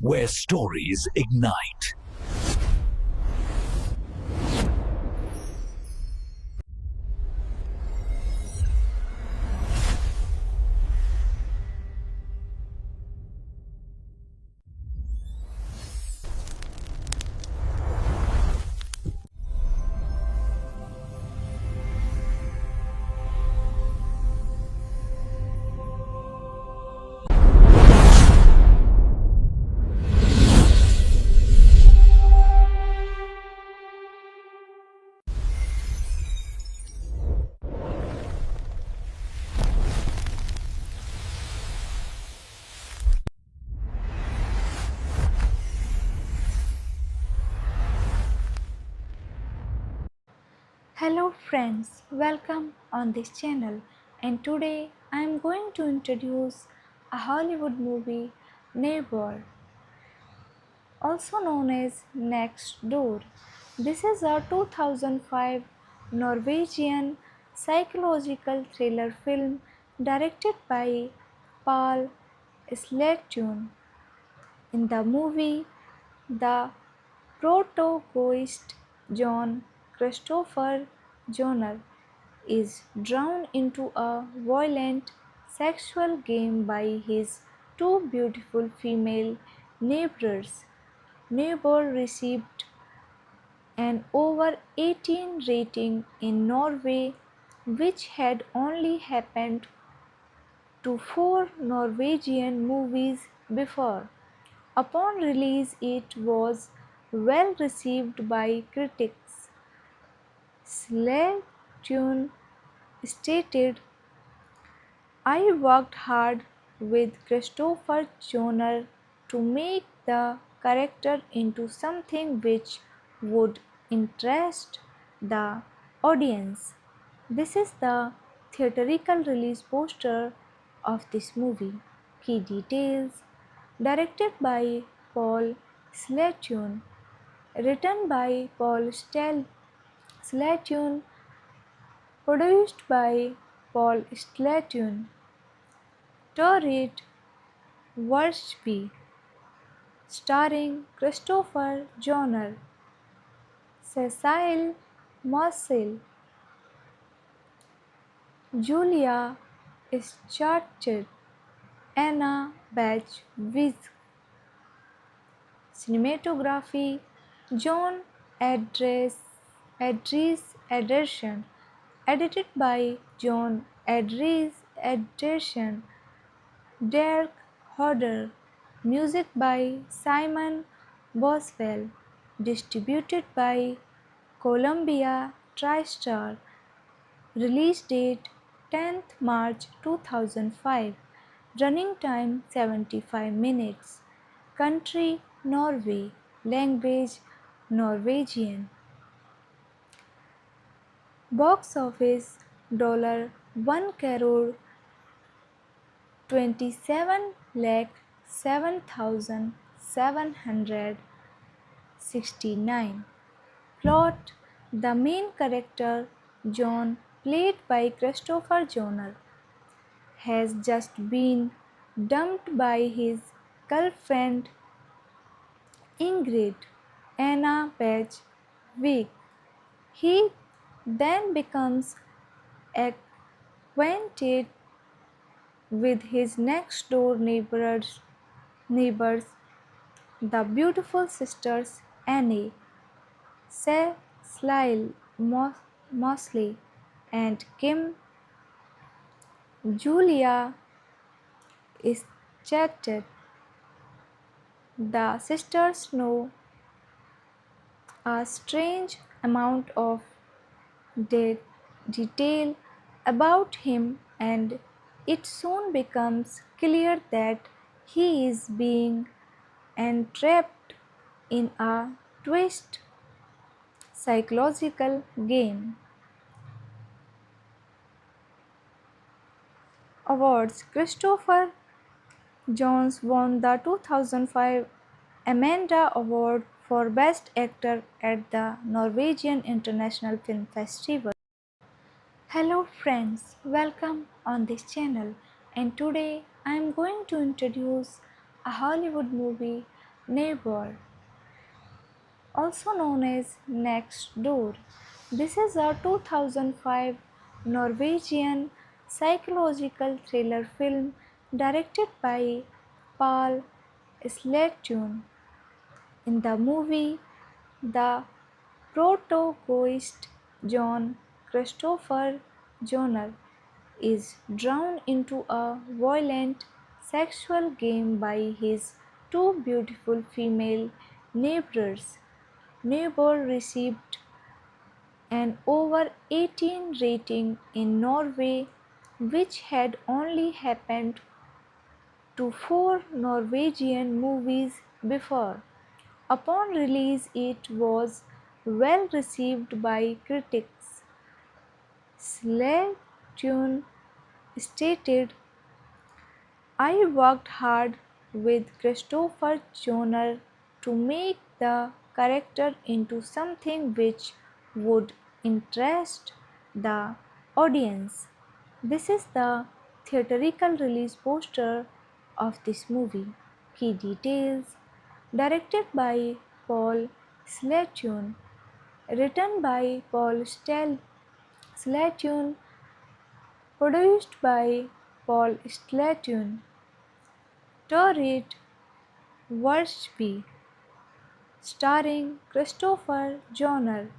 where stories ignite. Hello friends, welcome on this channel, and today I am going to introduce a Hollywood movie, Neighbor, also known as Next Door. This is a 2005 Norwegian psychological thriller film directed by Paul Sledtun. In the movie, the protagonist John Christopher Joner is drawn into a violent sexual game by his two beautiful female neighbors. Neighbor received an over 18 rating in Norway, which had only happened to four Norwegian movies before. Upon release, it was well received by critics. Sledtune stated, I worked hard with Christopher Joner to make the character into something which would interest the audience. This is the theatrical release poster of this movie. Key details: directed by Paul Sledtune, written by Paul Sledtune, produced by Paul Sledtune, Torrid Worsby, starring Christopher Joner, Cecile Marcel, Julia Schartz, Anna Batch-Wiz. Cinematography: John Adres Ederson, edited by John Adres Ederson, Derek Hodder, music by Simon Boswell, distributed by Columbia TriStar, release date 10th March 2005, running time 75 minutes, country Norway, language Norwegian, box office $1 crore 27 lakh 7,769. Plot: the main character, John, played by Christopher Joner, has just been dumped by his girlfriend Ingrid Anna Page Wick. He then becomes acquainted with his next door neighbors, the beautiful sisters Annie, Cecile Mosley, and Kim. Julia is chatted. The sisters know a strange amount of detail about him, and it soon becomes clear that he is being entrapped in a twist psychological game. Awards: Christopher Jones won the 2005 Amanda Award for Best Actor at the Norwegian International Film Festival. Hello friends, welcome on this channel, and today I am going to introduce a Hollywood movie, Neighbor, also known as Next Door. This is a 2005 Norwegian psychological thriller film directed by Paul Sletun. In the movie, the protagonist John Christopher Joner is drawn into a violent sexual game by his two beautiful female neighbors. Neighbor received an over 18 rating in Norway, which had only happened to four Norwegian movies before. Upon release, it was well received by critics. Slayton stated, I worked hard with Christopher Joner to make the character into something which would interest the audience. This is the theatrical release poster of this movie. Key details: directed by Paul Slayton, written by Paul Slayton, produced by Paul Slayton, Torrid Worsby, starring Christopher Joner,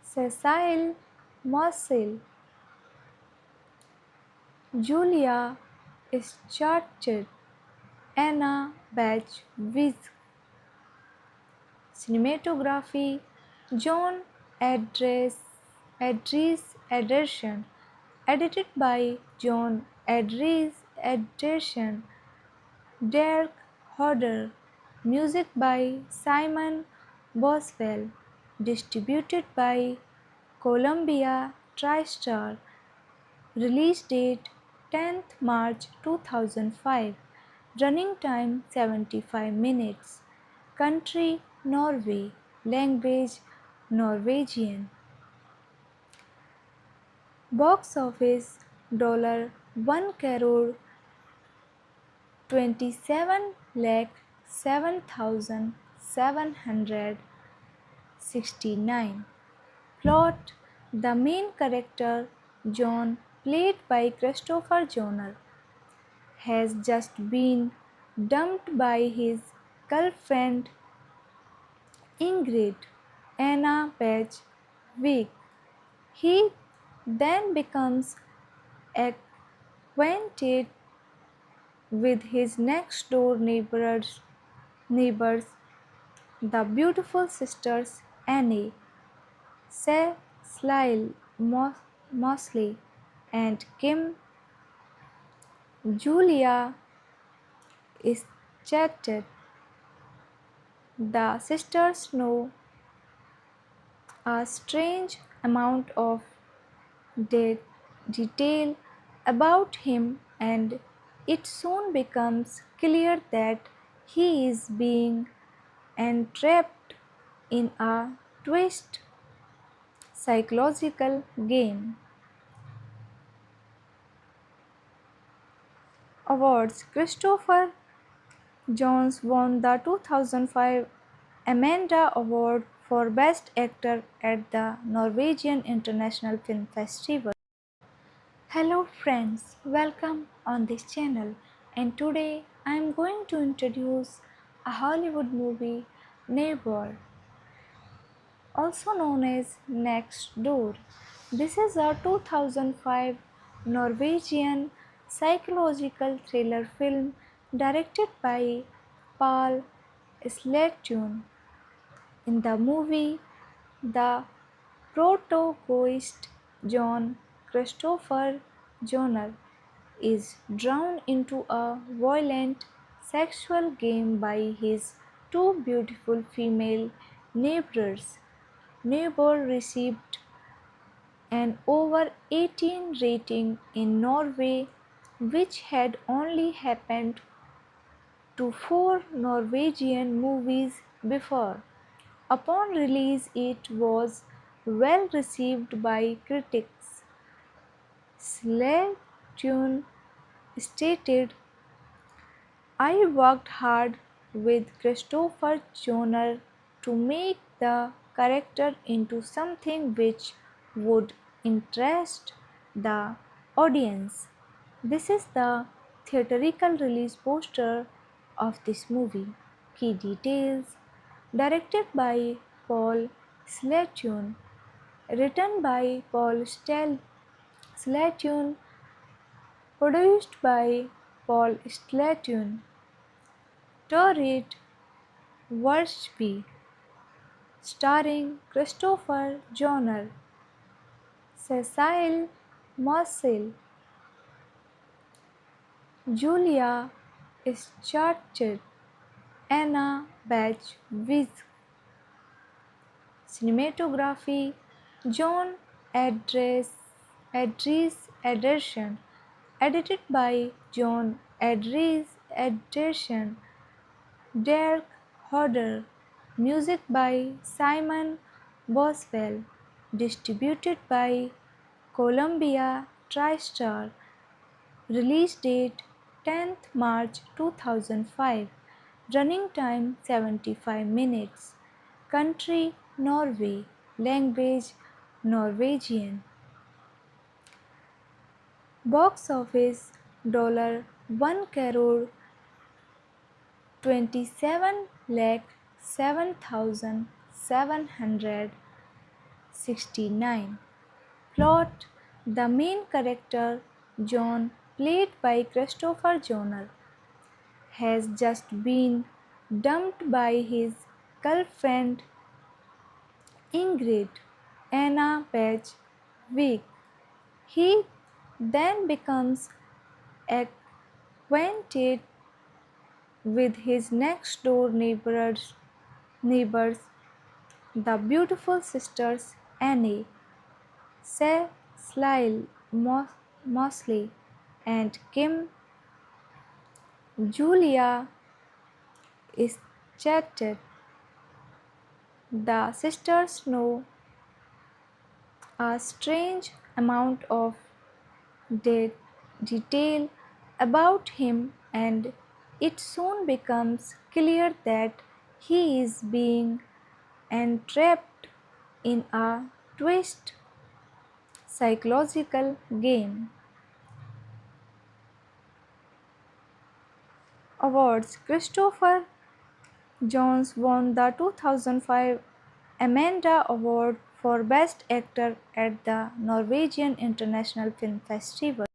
Cecile Marcel, Julia Schartett, Anna Batch-Wiz. Cinematography: John Adres Ederson, edited by John Adres Ederson, Derek Hodder, music by Simon Boswell, distributed by Columbia TriStar, release date 10th March 2005, running time 75 minutes, country Norway, language Norwegian, box office $1 crore 27 lakh 7,769. Plot: the main character, John, played by Christopher Joner, has just been dumped by his girlfriend Ingrid, Anna Patch-Wick. He then becomes acquainted with his next door neighbors, the beautiful sisters Annie, Cecile Mosley, and Kim. Julia is chatted. The sisters know a strange amount of detail about him, and it soon becomes clear that he is being entrapped in a twist psychological game. Awards: Christopher Jones won the 2005 Amanda Award for Best Actor at the Norwegian International Film Festival. Hello friends, welcome on this channel, and today I am going to introduce a Hollywood movie, Neighbor, also known as Next Door. This is a 2005 Norwegian psychological thriller film directed by Paul Sletun. In the movie, the protagonist John Christopher Joner is drawn into a violent sexual game by his two beautiful female neighbors. Neighbor received an over 18 rating in Norway, which had only happened to four Norwegian movies before. Upon release, it was well received by critics. Slayton stated, I worked hard with Christopher Joner to make the character into something which would interest the audience. This is the theatrical release poster of this movie. Key details: directed by Paul Slatoon, written by Paul Slatoon, produced by Paul Slatoon, Torrid Worsby, starring Christopher Joner, Cecile Marcel, Julia Schartett, Anna Batch Wiz. Cinematography: John Adres Ederson, edited by John Adres Ederson, Derek Hodder, music by Simon Boswell, distributed by Columbia TriStar, release date 10th March 2005, running time 75 minutes, country Norway, language Norwegian, box office $1 crore 27 lakh 7,769. Plot: the main character, John, played by Christopher Joner, has just been dumped by his girlfriend Ingrid, Anna Page Wick. He then becomes acquainted with his next door neighbors, the beautiful sisters Annie, Cecile Mosley, and Kim. Julia is chatted. The sisters know a strange amount of detail about him, and it soon becomes clear that he is being entrapped in a twist psychological game. Awards: Christopher Jones won the 2005 Amanda Award for Best Actor at the Norwegian International Film Festival.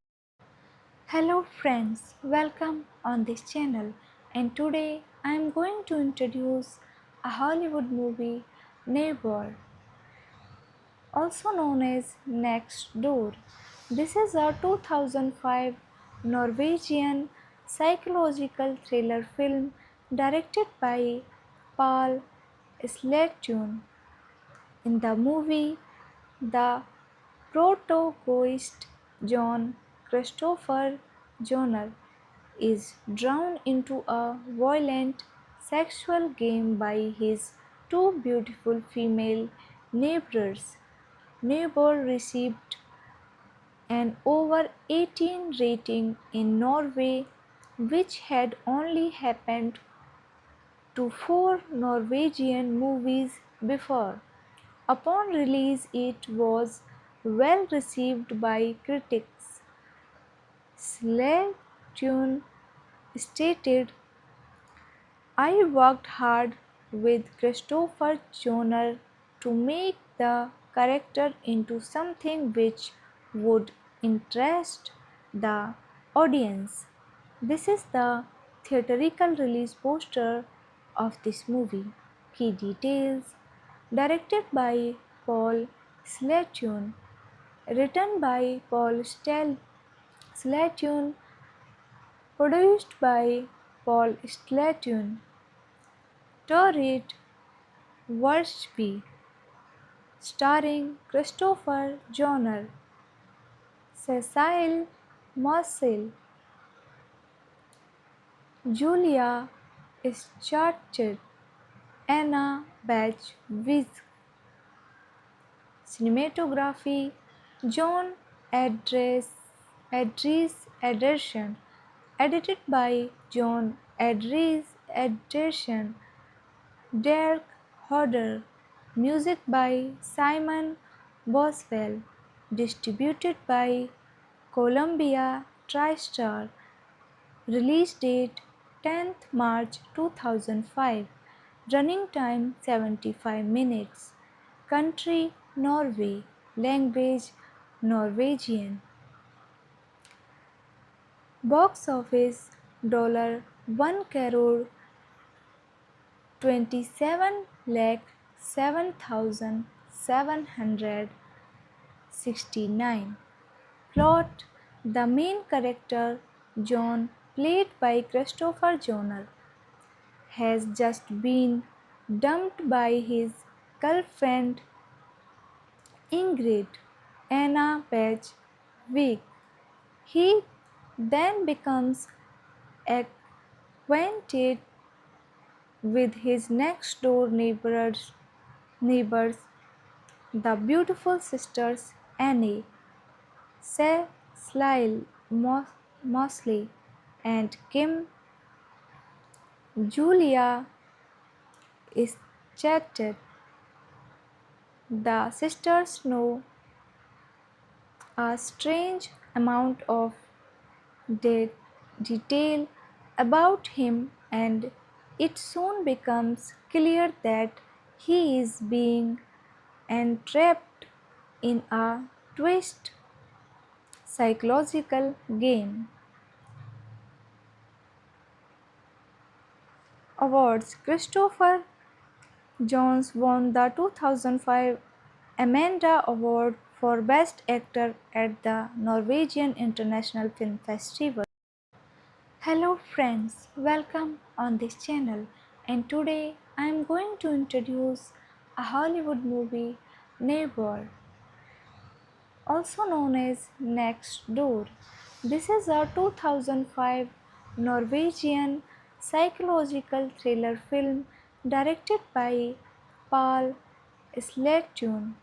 Hello friends, welcome on this channel, and today I am going to introduce a Hollywood movie, Neighbor, also known as Next Door. This is a 2005 Norwegian psychological thriller film directed by Paul Slatoon. In the movie, the protagonist, John Christopher Joner, is drawn into a violent sexual game by his two beautiful female neighbors. Neighbor received an over 18 rating in Norway, which had only happened to four Norwegian movies before. Upon release, it was well received by critics. Slatoon stated, "I worked hard with Christopher Joner to make the character into something which would interest the audience." This is the theatrical release poster of this movie. Key details: directed by Paul Slatoon, written by Paul Slatoon, produced by Paul Slatoon, Torrid Worsby, starring Christopher Joner, Cecile Marcel, Julia Schartett, Anna Batch Wiz. Cinematography: John Adres Ederson, edited by John Adres Edition, Dirk Hodder. Music by Simon Boswell. Distributed by Columbia TriStar. Release date 10th March 2005. Running time 75 minutes. Country Norway. Language Norwegian. Box office $1 crore 27 lakh 7,769. Plot: the main character, John, played by Christopher Joner, has just been dumped by his girlfriend Ingrid Anna Page Wick. He then becomes acquainted with his next door neighbors, the beautiful sisters Annie, Cecile Mosley, and Kim. Julia is chatted. The sisters know a strange amount of detail about him, and it soon becomes clear that he is being entrapped in a twist psychological game. Awards: Christopher Jones won the 2005 Amanda Award for Best Actor at the Norwegian International Film Festival. Hello friends, welcome on this channel, and today I am going to introduce a Hollywood movie, Neighbor, also known as Next Door. This is a 2005 Norwegian psychological thriller film directed by Paul Slatun.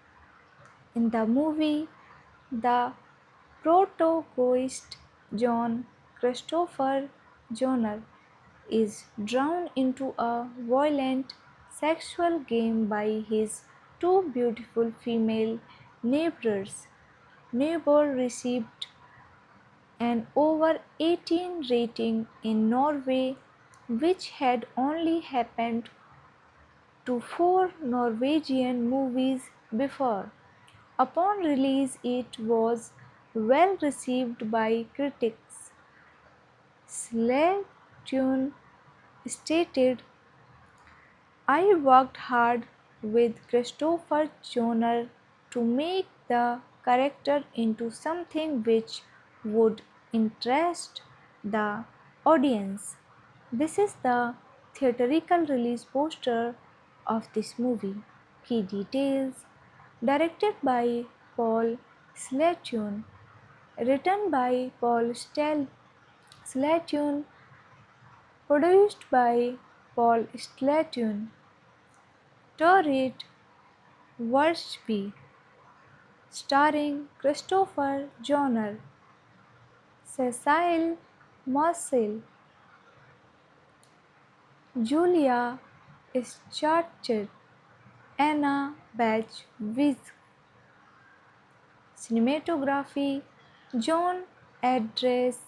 In the movie, the protagonist, John Christopher Joner, is drawn into a violent sexual game by his two beautiful female neighbors. Neighbor received an over 18 rating in Norway, which had only happened to four Norwegian movies before. Upon release, it was well received by critics. Slatune stated, "I worked hard with Christopher Joner to make the character into something which would interest the audience." This is the theatrical release poster of this movie. Key details: directed by Paul Slatune, written by Paul Slatune, produced by Paul Slatune, Torrid Worsby, starring Christopher Joner, Cecile Mosley, Julia Schartz, Anna Batch Wiz. Cinematography: John Adries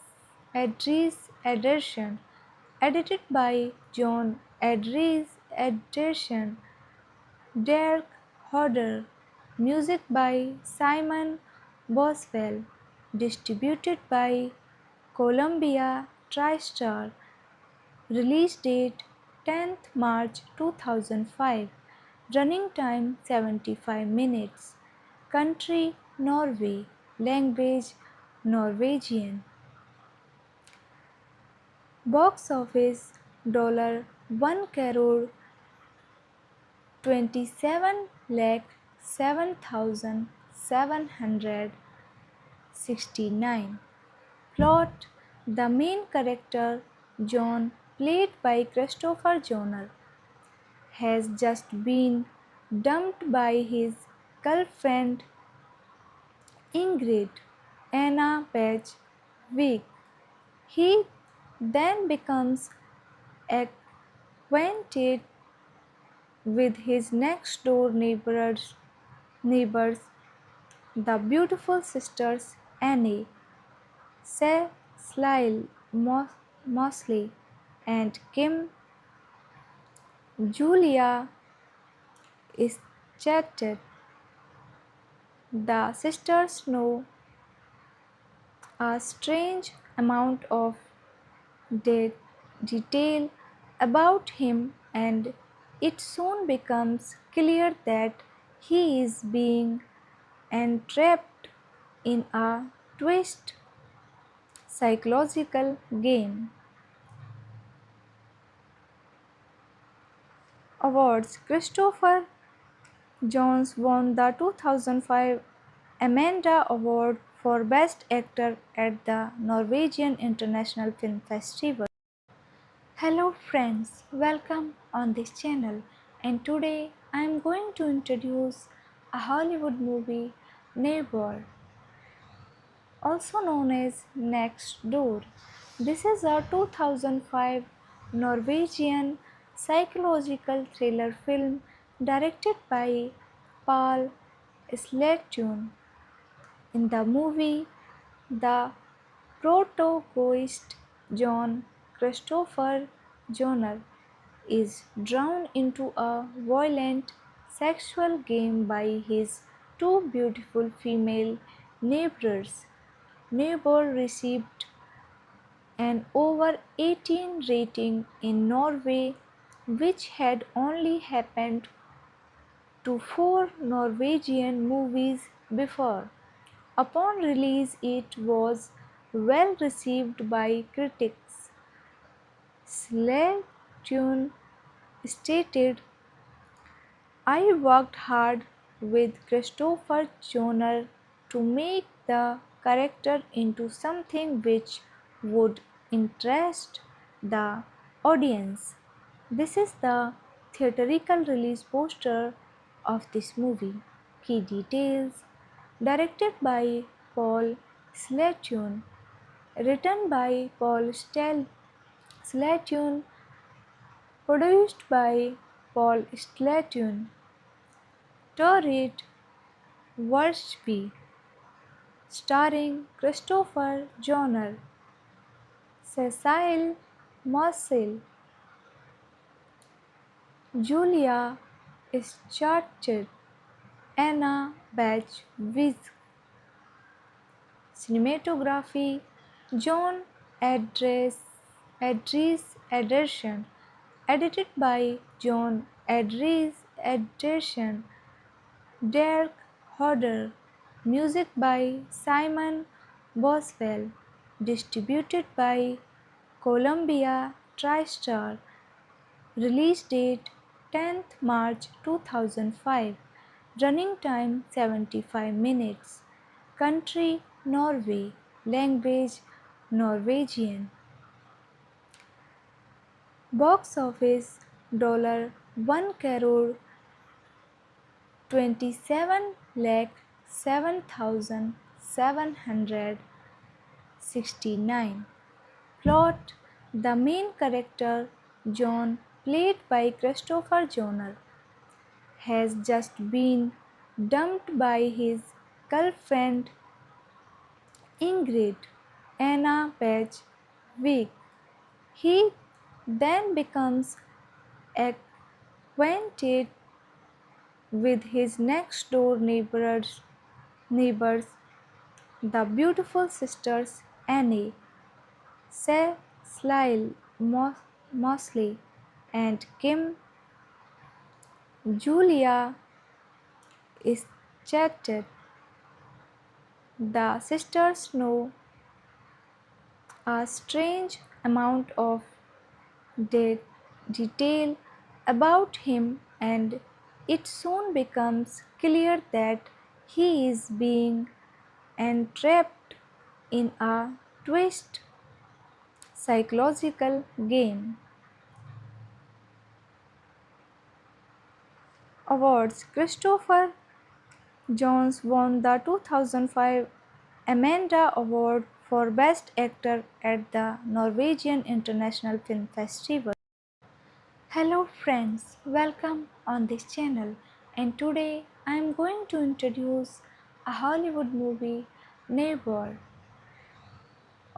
Ederson, edited by John Adries Ederson, Dirk Hodder. Music by Simon Boswell. Distributed by Columbia TriStar. Release date 10th March 2005. Running time 75 minutes. Country Norway. Language Norwegian. Box office $1 crore 27 lakh 7,769. Plot: the main character, John, played by Christopher Joner, has just been dumped by his girlfriend Ingrid Anna Page Wick. He then becomes acquainted with his next door neighbors, the beautiful sisters Annie, Cecile Mosley, and Kim. Julia is chatted. The sisters know a strange amount of de- detail about him, and it soon becomes clear that he is being entrapped in a twist psychological game. Awards. Christopher Jones won the 2005 Amanda Award for Best Actor at the Norwegian International Film Festival. Hello friends, welcome on this channel, and today I am going to introduce a Hollywood movie, Neighbor, also known as Next Door. This is a 2005 Norwegian psychological thriller film directed by Paul Sledtun. In the movie, the protagonist John Christopher Joner is drawn into a violent sexual game by his two beautiful female neighbors. Neighbor received an over 18 rating in Norway, which had only happened to four Norwegian movies before. Upon release, it was well received by critics. Sledtune stated, I worked hard with Christopher Joner to make the character into something which would interest the audience. This is the theatrical release poster of this movie. Key details: directed by Paul Sledtune, written by Paul Sledtune, produced by Paul Sledtune, Torrid Worsby, starring Christopher Joner, Cecile Mosley, Julia Schartz, Anna Batch Wiz. Cinematography: John Adres Ederson, edited by John Adres Ederson, Derek Hodder, music by Simon Boswell, distributed by Columbia TriStar, release date 10th March 2005, running time 75 minutes, country Norway, language Norwegian, box office $1 crore 27 lakh 7,769. Plot: the main character, John, played by Christopher Joner, has just been dumped by his girlfriend Ingrid Anna Page Wick. He then becomes acquainted with his next door neighbors, the beautiful sisters Annie, Cecile Mosley, and Kim. Julia is chatted. The sisters know a strange amount of detail about him, and it soon becomes clear that he is being entrapped in a twist psychological game. Awards. Christopher Jones won the 2005 Amanda Award for Best Actor at the Norwegian International Film Festival. Hello friends, welcome on this channel, and today I am going to introduce a Hollywood movie, Neighbor,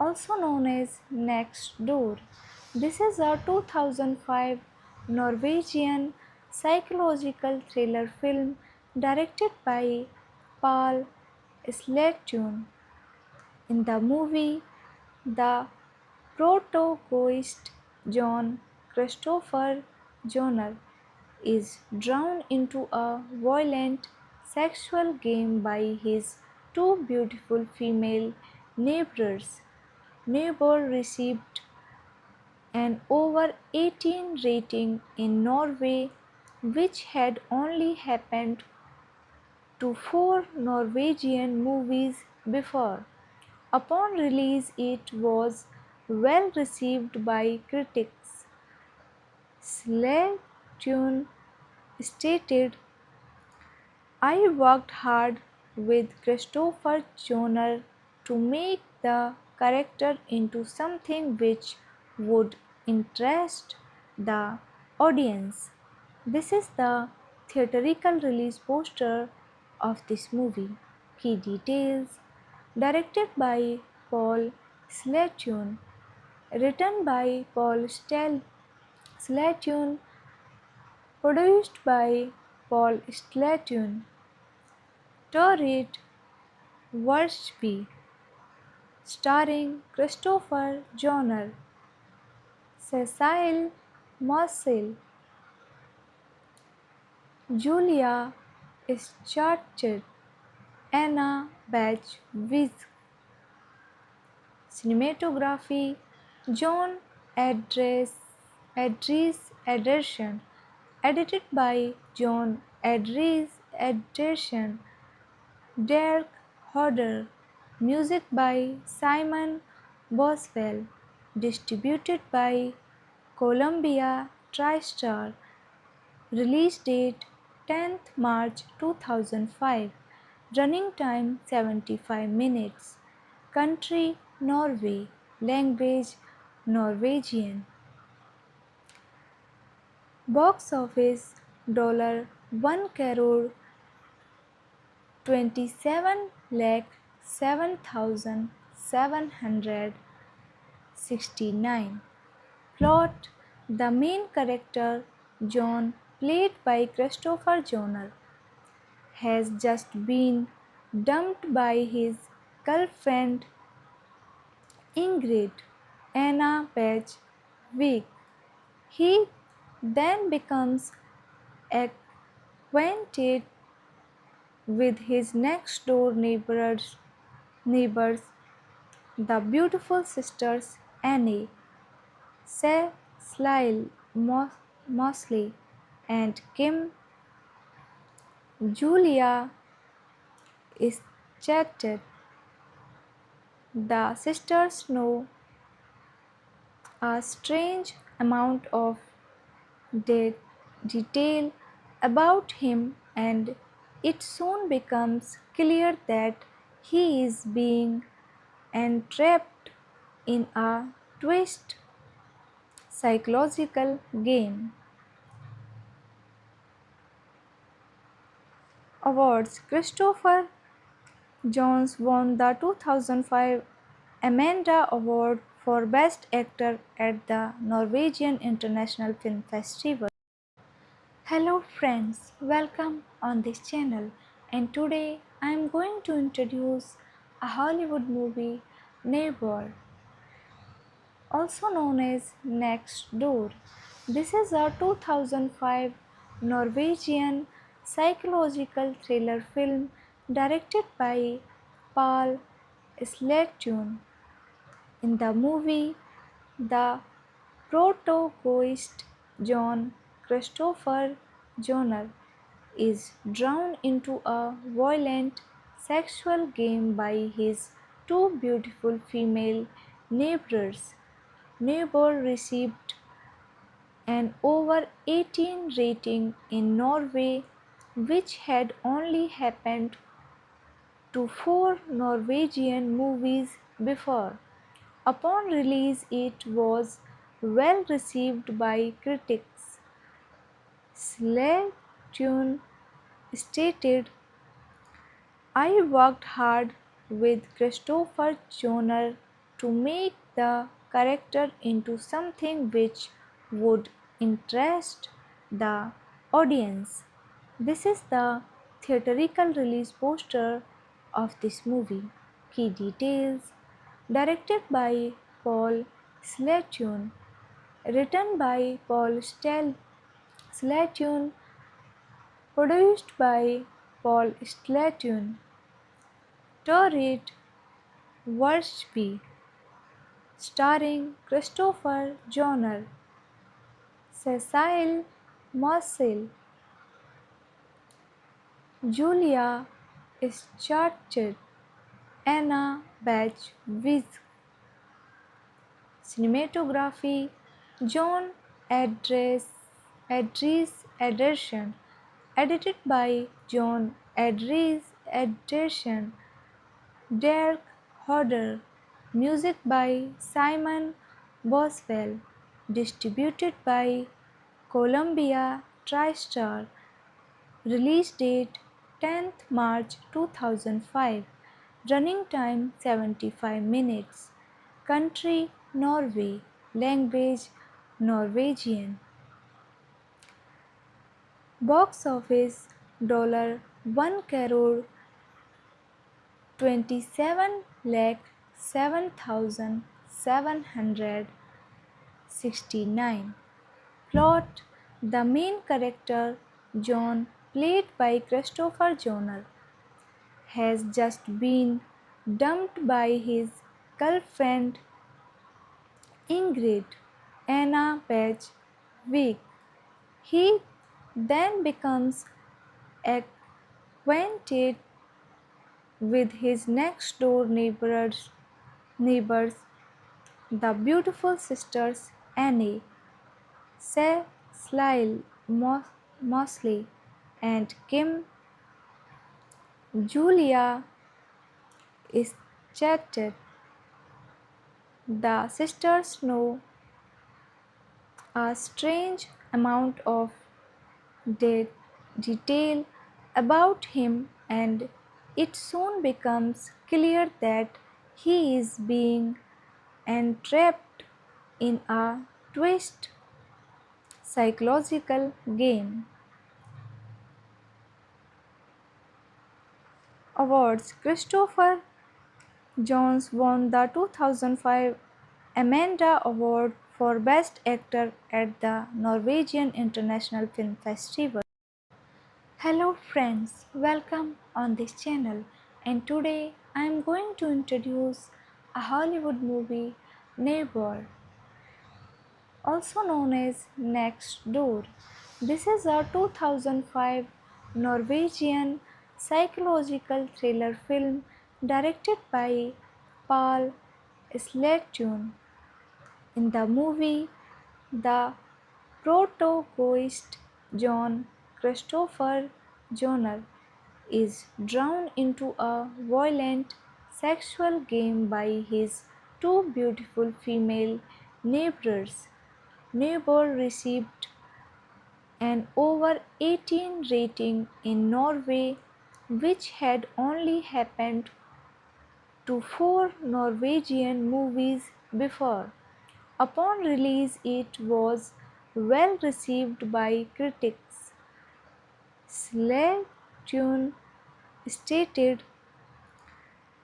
also known as Next Door. This is a 2005 Norwegian psychological thriller film directed by Paul Sletun. In the movie, the protagonist John Christopher Joner is drawn into a violent sexual game by his two beautiful female neighbors. Neighbor received an over 18 rating in Norway, which had only happened to four Norwegian movies before. Upon release, it was well received by critics. Slayton stated, I worked hard with Christopher Joner to make the character into something which would interest the audience. This is the theatrical release poster of this movie. Key details: directed by Paul Slayton, written by Slayton, produced by Paul Slayton, Torrid Worsby, starring Christopher Joner, Cecile Marcel, Julia Scharcher, Anna Batch-Wiz. Cinematography: John Adres Ederson, edited by John Adres Ederson, Derek Hodder, music by Simon Boswell, distributed by Columbia TriStar, release date 10th March 2005, running time 75 minutes, country Norway, language Norwegian, box office $1 crore 27 lakh 7,769. Plot: the main character, John, played by Christopher Joner, has just been dumped by his girlfriend Ingrid, Anna Patch-Wick. He then becomes acquainted with his next door neighbors, the beautiful sisters Annie, Cecile Mosley, and Kim. Julia is chatted. The sisters know a strange amount of detail about him, and it soon becomes clear that he is being entrapped in a twist psychological game. Awards: Christopher Jones won the 2005 Amanda Award for Best Actor at the Norwegian International Film Festival. Hello friends, welcome on this channel, and today I am going to introduce a Hollywood movie, Neighbor, also known as Next Door. This is a 2005 Norwegian psychological thriller film directed by Paul Sletun. In the movie, the protagonist John Christopher Joner is drawn into a violent sexual game by his two beautiful female neighbors. Neighbor received an over 18 rating in Norway, which had only happened to four Norwegian movies before. Upon release, it was well received by critics. Slayton stated, I worked hard with Christopher Joner to make the character into something which would interest the audience. This is the theatrical release poster of this movie. Key details: directed by Paul Slayton, written by Paul Slayton, produced by Paul Slayton, Torrid Worsby, starring Christopher Joner, Cecile Marcel, Julia Schartett, Anna Batch Wiz. Cinematography: John Adres Ederson, edited by John Adres Ederson, Derek Hodder, music by Simon Boswell, distributed by Columbia TriStar, release date 10th March 2005, running time 75 minutes, country Norway, language Norwegian, box office $1 crore 27 lakh 7,769. Plot: the main character, John, played by Christopher Joner, has just been dumped by his girlfriend Ingrid, Anna Page Wick. He then becomes acquainted with his next door neighbors, the beautiful sisters Annie, Cecile Mosley, and Kim. Julia is chatted. The sisters know a strange amount of detail about him, and it soon becomes clear that he is being entrapped in a twist psychological game. Awards: Christopher Jones won the 2005 Amanda Award for Best Actor at the Norwegian International Film Festival. Hello friends, welcome on this channel, and today I am going to introduce a Hollywood movie, Neighbor, also known as Next Door. This is a 2005 Norwegian psychological thriller film directed by Paul Sledtun. In the movie, the protagonist, John Christopher Joner, is drawn into a violent sexual game by his two beautiful female neighbors. Neighbor received an over 18 rating in Norway, which had only happened to four Norwegian movies before. Upon release, it was well received by critics. Slayton stated,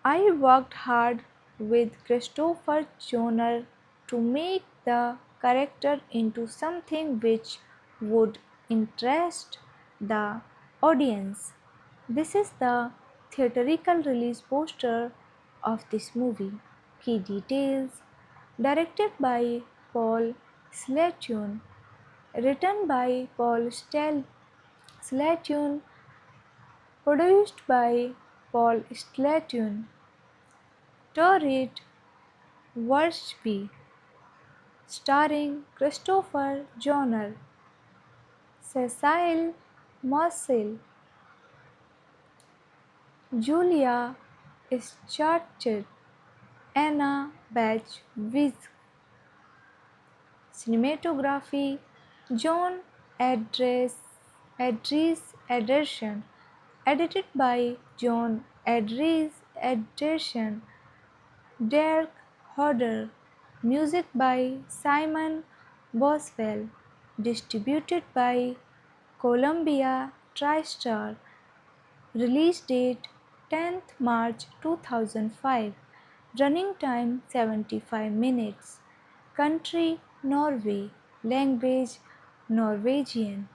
I worked hard with Christopher Joner to make the character into something which would interest the audience. This is the theatrical release poster of this movie. Key details: directed by Paul Slayton, written by Paul Slayton, produced by Paul Slayton, Torrid Worsby, starring Christopher Joner, Cecile Marcel, Julia Schartett, Anna Batch Wiz. Cinematography: John Adres Edris Ederson, edited by John Edris Ederson, Derek Hodder, music by Simon Boswell, distributed by Columbia TriStar, release date 10th March 2005, running time 75 minutes, country Norway, language Norwegian,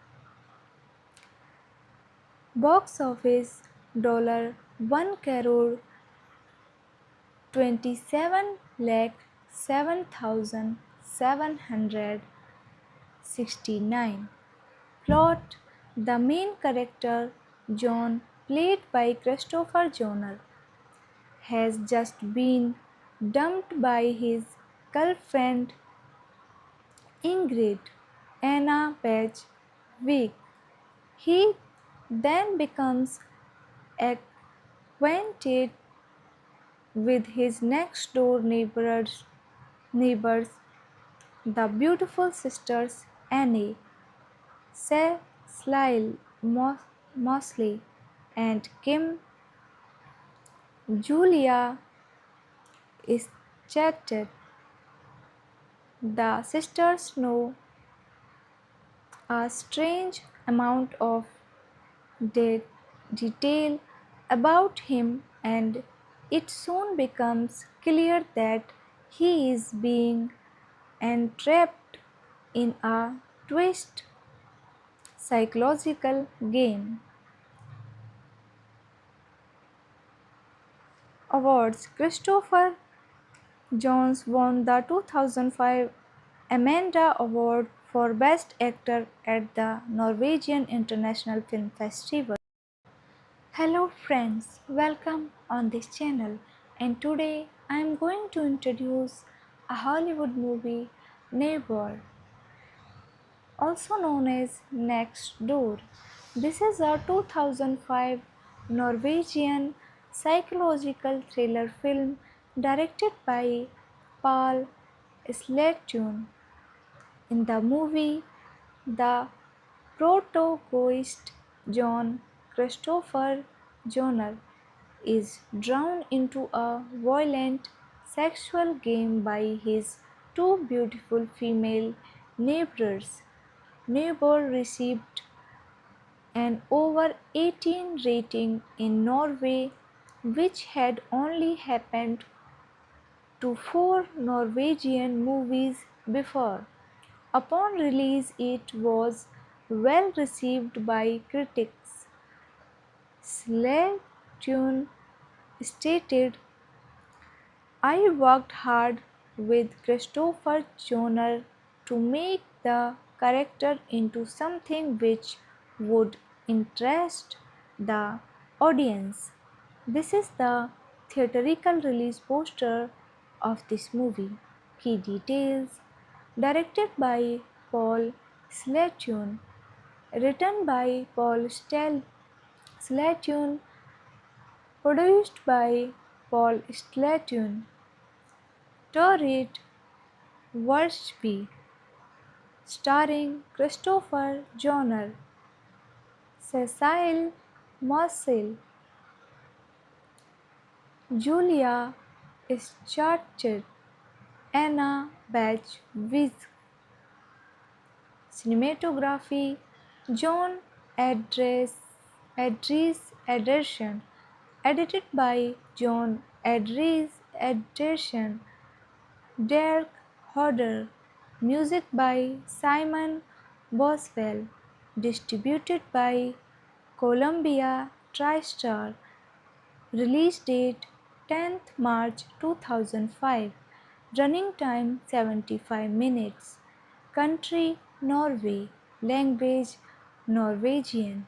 box office $1 crore 27 lakh 7,769. Plot: the main character, John, played by Christopher Joner, has just been dumped by his girlfriend Ingrid Anna Page Wick. He then becomes acquainted with his next door neighbors, the beautiful sisters Annie, Cecile Mosley, and Kim. Julia is chatted. The sisters know a strange amount of detail about him, and it soon becomes clear that he is being entrapped in a twist psychological game. Awards: Christopher Jones won the 2005 Amanda Award for Best Actor at the Norwegian International Film Festival. Hello friends, welcome on this channel, and today I am going to introduce a Hollywood movie, Neighbor, also known as Next Door. This is a 2005 Norwegian psychological thriller film directed by Paul Slatun. In the movie, the protagonist, John Christopher Joner, is drawn into a violent sexual game by his two beautiful female neighbors. Neighbor received an over 18 rating in Norway, which had only happened to four Norwegian movies before. Upon release, it was well received by critics. Slatune stated, I worked hard with Christopher Joner to make the character into something which would interest the audience. This is the theatrical release poster of this movie. Key details: directed by Paul Slatune, written by Paul Slatune, produced by Paul Slatune, Torrid Worsby, starring Christopher Joner, Cecile Mosley, Julia Schartz, Anna Batch Wiz. Cinematography: John Edris Ederson, edited by John Edris Ederson, Derek Hodder, music by Simon Boswell, distributed by Columbia TriStar, release date 10th March 2005, running time 75 minutes, country Norway, language Norwegian,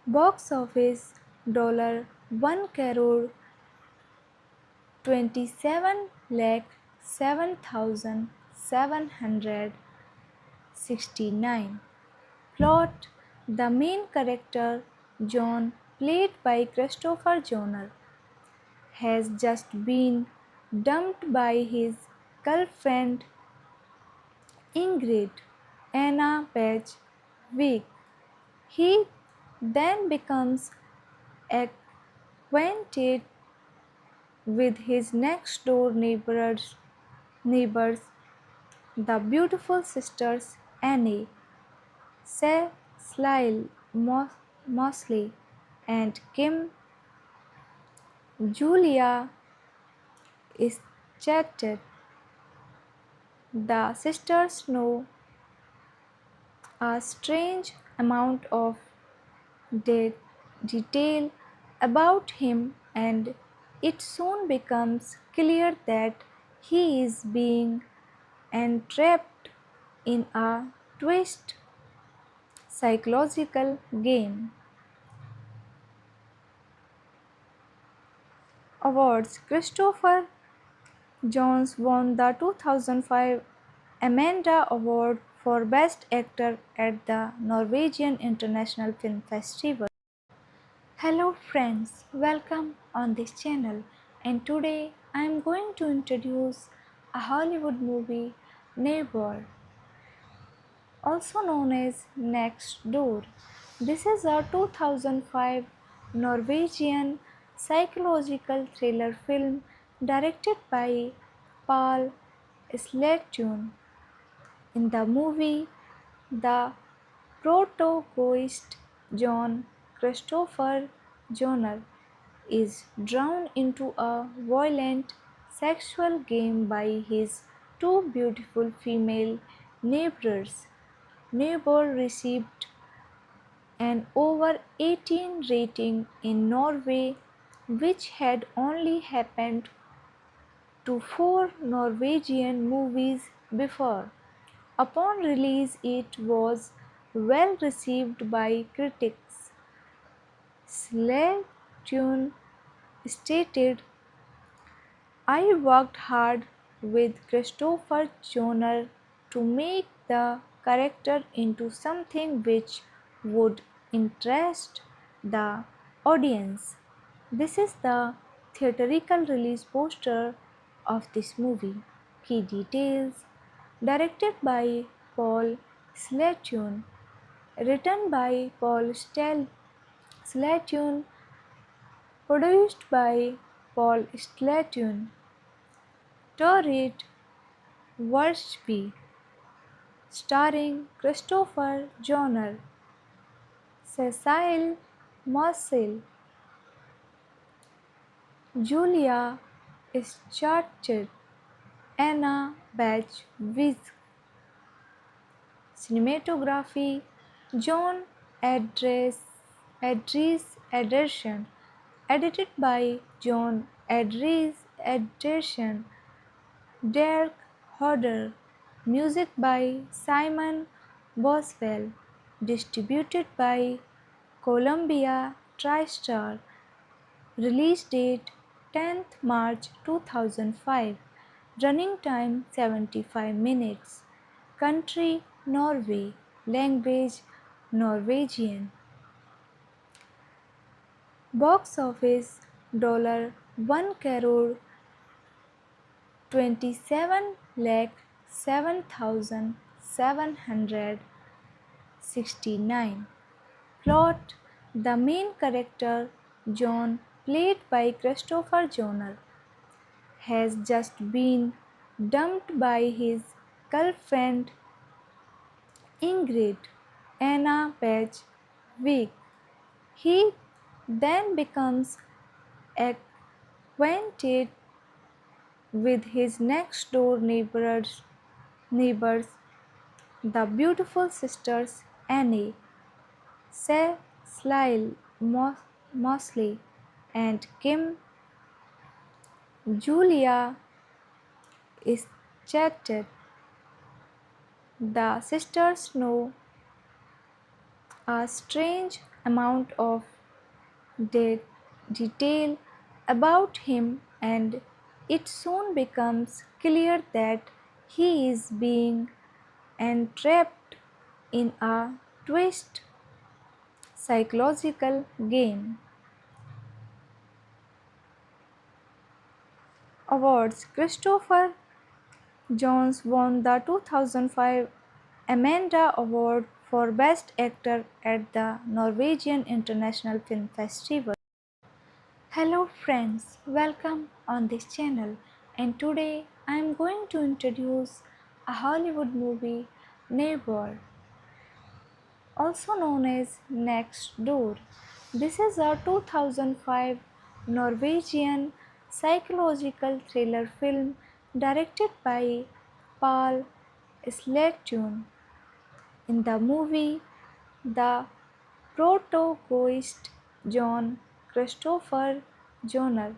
box office $1 crore 27 lakh 7,769. Plot: the main character, John, played by Christopher Joner, has just been dumped by his girlfriend Ingrid Anna Page week. He then becomes acquainted with his next door neighbors, the beautiful sisters Annie, Cecile Mosley, and Kim. Julia is chatted. The sisters know a strange amount of de- detail about him, and it soon becomes clear that he is being entrapped in a twist psychological game. Awards. Christopher Jones won the 2005 Amanda Award for Best Actor at the Norwegian International Film Festival. Hello friends, welcome on this channel, and today I am going to introduce a Hollywood movie, Neighbor, also known as Next Door. This is a 2005 Norwegian psychological thriller film directed by Paul Sledtun. In the movie, the protagonist John Christopher Joner is drawn into a violent sexual game by his two beautiful female neighbors. Neighbor received an over 18 rating in Norway, which had only happened to four Norwegian movies before. Upon release, it was well received by critics. Sledtune stated, I worked hard with Christopher Joner to make the character into something which would interest the audience. This is the theatrical release poster of this movie. Key details: directed by Paul Sledtune, written by Paul Sledtune, produced by Paul Sledtune, Torrid Worsby, starring Christopher Joner, Cecile Mosley, Julia Schartz, Anna Batch Wiz. Cinematography: John Adres Ederson, edited by John Adres Ederson, Derek Hodder, music by Simon Boswell, distributed by Columbia TriStar, release date 10th March 2005, running time 75 minutes, country Norway, language Norwegian. Box office $1 crore 27 lakh 7,769. Plot: the main character, John, played by Christopher Joner, has just been dumped by his girlfriend Ingrid Anna Page Wick. He then becomes acquainted with his next door neighbors, the beautiful sisters Annie, Cecile Mosley, and Kim. Julia is chatted. The sisters know a strange amount of detail about him, and it soon becomes clear that he is being entrapped in a twist psychological game. Awards. Christopher Jones won the 2005 Amanda Award for Best Actor at the Norwegian International Film Festival. Hello friends, welcome on this channel, and today I am going to introduce a Hollywood movie, Neighbor, also known as Next Door. This is a 2005 Norwegian psychological thriller film directed by Paul Sletun. In the movie, the protagonist John Christopher Joner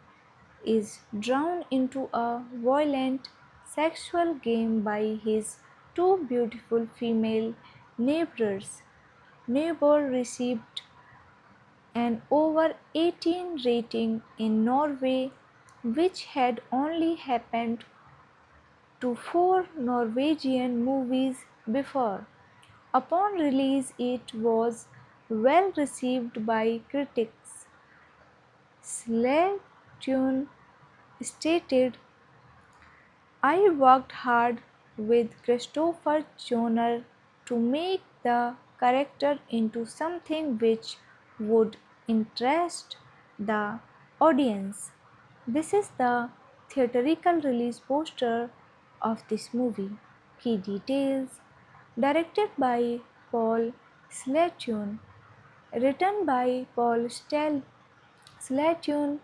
is drawn into a violent sexual game by his two beautiful female neighbors. Neighbor received an over 18 rating in Norway, which had only happened to four Norwegian movies before. Upon release, it was well received by critics. Slayton stated, I worked hard with Christopher Joner to make the character into something which would interest the audience. This is the theatrical release poster of this movie. Key details: directed by Paul Slayton, written by Slayton,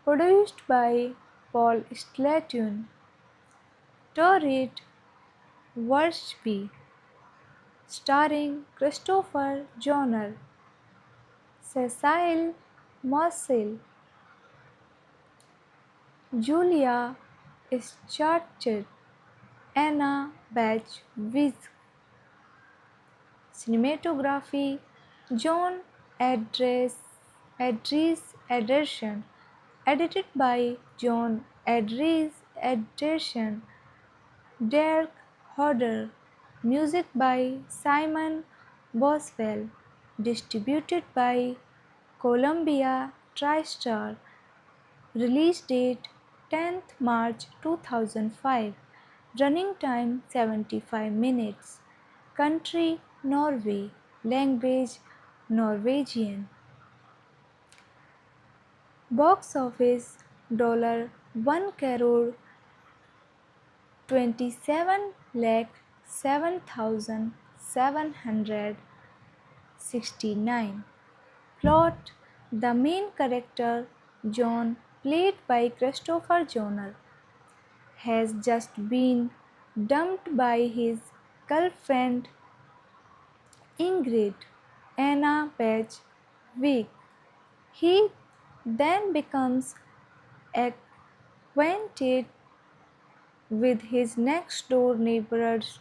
produced by Paul Slayton, Torrid Worsby, starring Christopher Joner, Cecile Marcel, Julia Scharcher, Anna Batch-Wiz. Cinematography: John Adres Ederson, edited by John Adres Ederson, Derek Hodder, music by Simon Boswell, distributed by Columbia TriStar, release date 10th March 2005, running time 75 minutes, country Norway, language Norwegian. Box office $1 crore 27 lakh 7,769. Plot: the main character, John, played by Christopher Joner, has just been dumped by his girlfriend Ingrid, Anna Patch-Wick. He then becomes acquainted with his next door neighbors,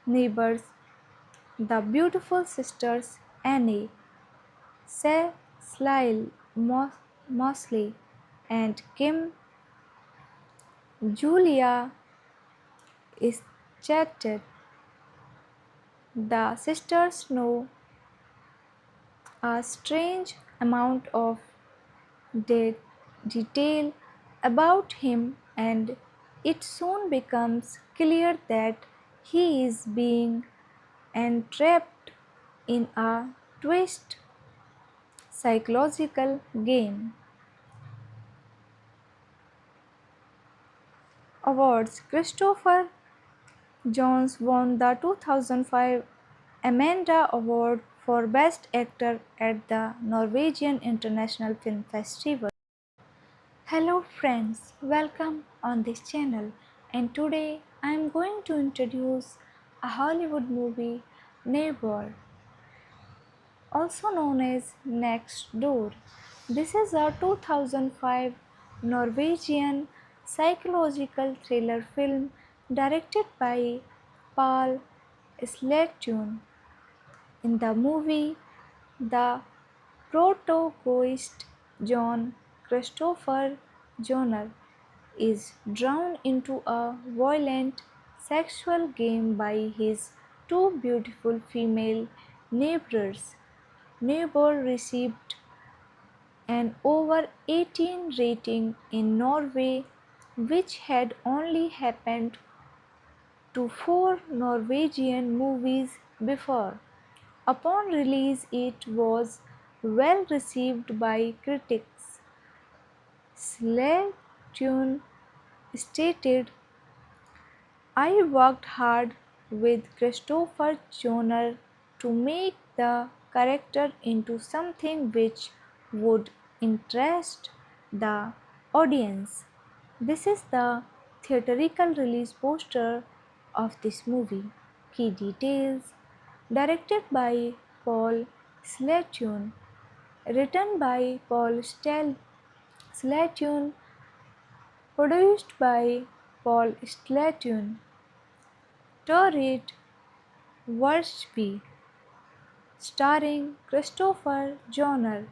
the beautiful sisters Annie, Cecile Mosley, and Kim. Julia is chatted. The sisters know a strange amount of detail about him, and it soon becomes clear that he is being entrapped in a twist psychological game. Awards: Christopher Jones won the 2005 Amanda Award for Best Actor at the Norwegian International Film Festival. Hello friends, welcome on this channel, and today I am going to introduce a Hollywood movie, Neighbor, also known as Next Door. This is a 2005 Norwegian psychological thriller film directed by Paul Sletun. In the movie, the protagonist John Christopher Joner is drawn into a violent sexual game by his two beautiful female neighbors. Neighbor received an over 18 rating in Norway, which had only happened to four Norwegian movies before. Upon release, it was well received by critics. Slayton stated, I worked hard with Christopher Joner to make the character into something which would interest the audience. This is the theatrical release poster of this movie. Key details: directed by Paul Slayton, written by Paul Slayton, produced by Paul Slayton, Torrid Worsby, starring Christopher Joner,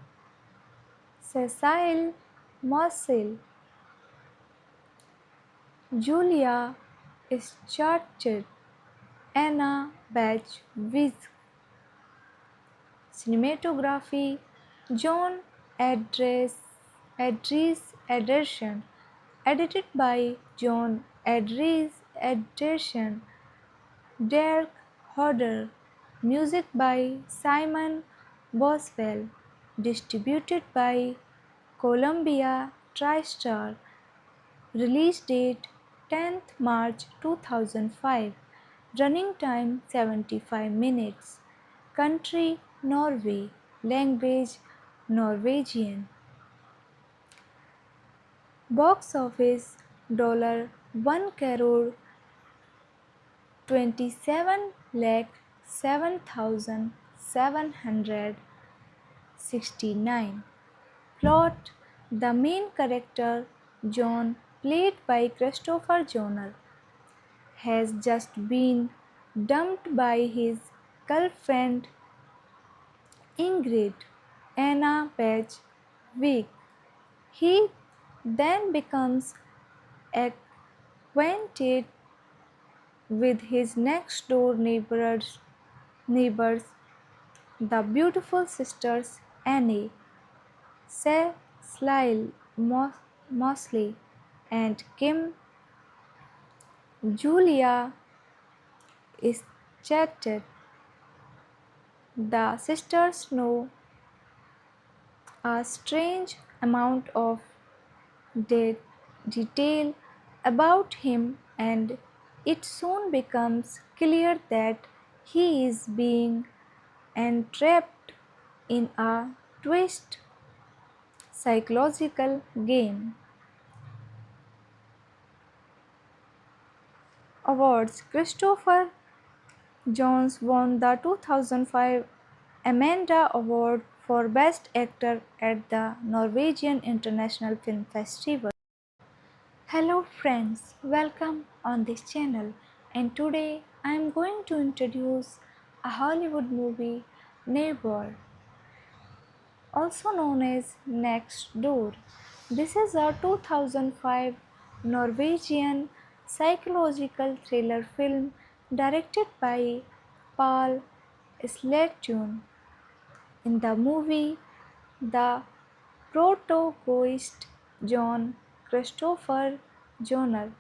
Cecile Marcel, Julia Schartett, Anna Batch-Wiz. Cinematography: John Adres Ederson, edited by John Adres Ederson, Derek Hodder, music by Simon Boswell, distributed by Columbia TriStar, release date 10th March 2005, running time 75 minutes, country Norway, language Norwegian, box office $1 crore 27 lakh 7,769. Plot: the main character, John, played by Christopher Joner, has just been dumped by his girlfriend Ingrid, Anna Page Wick. He then becomes acquainted with his next door neighbors, the beautiful sisters Annie, Cecile Mosley, and Kim. Julia is chatted. The sisters know a strange amount of detail about him, and it soon becomes clear that he is being entrapped in a twist psychological game. Awards: Christopher Jones won the 2005 Amanda Award for Best Actor at the Norwegian International Film Festival. Hello friends, welcome on this channel, and today I am going to introduce a Hollywood movie, Neighbor, also known as Next Door. This is a 2005 Norwegian psychological thriller film directed by Paul Sledtun. In the movie, the protagonist, John Christopher Joner,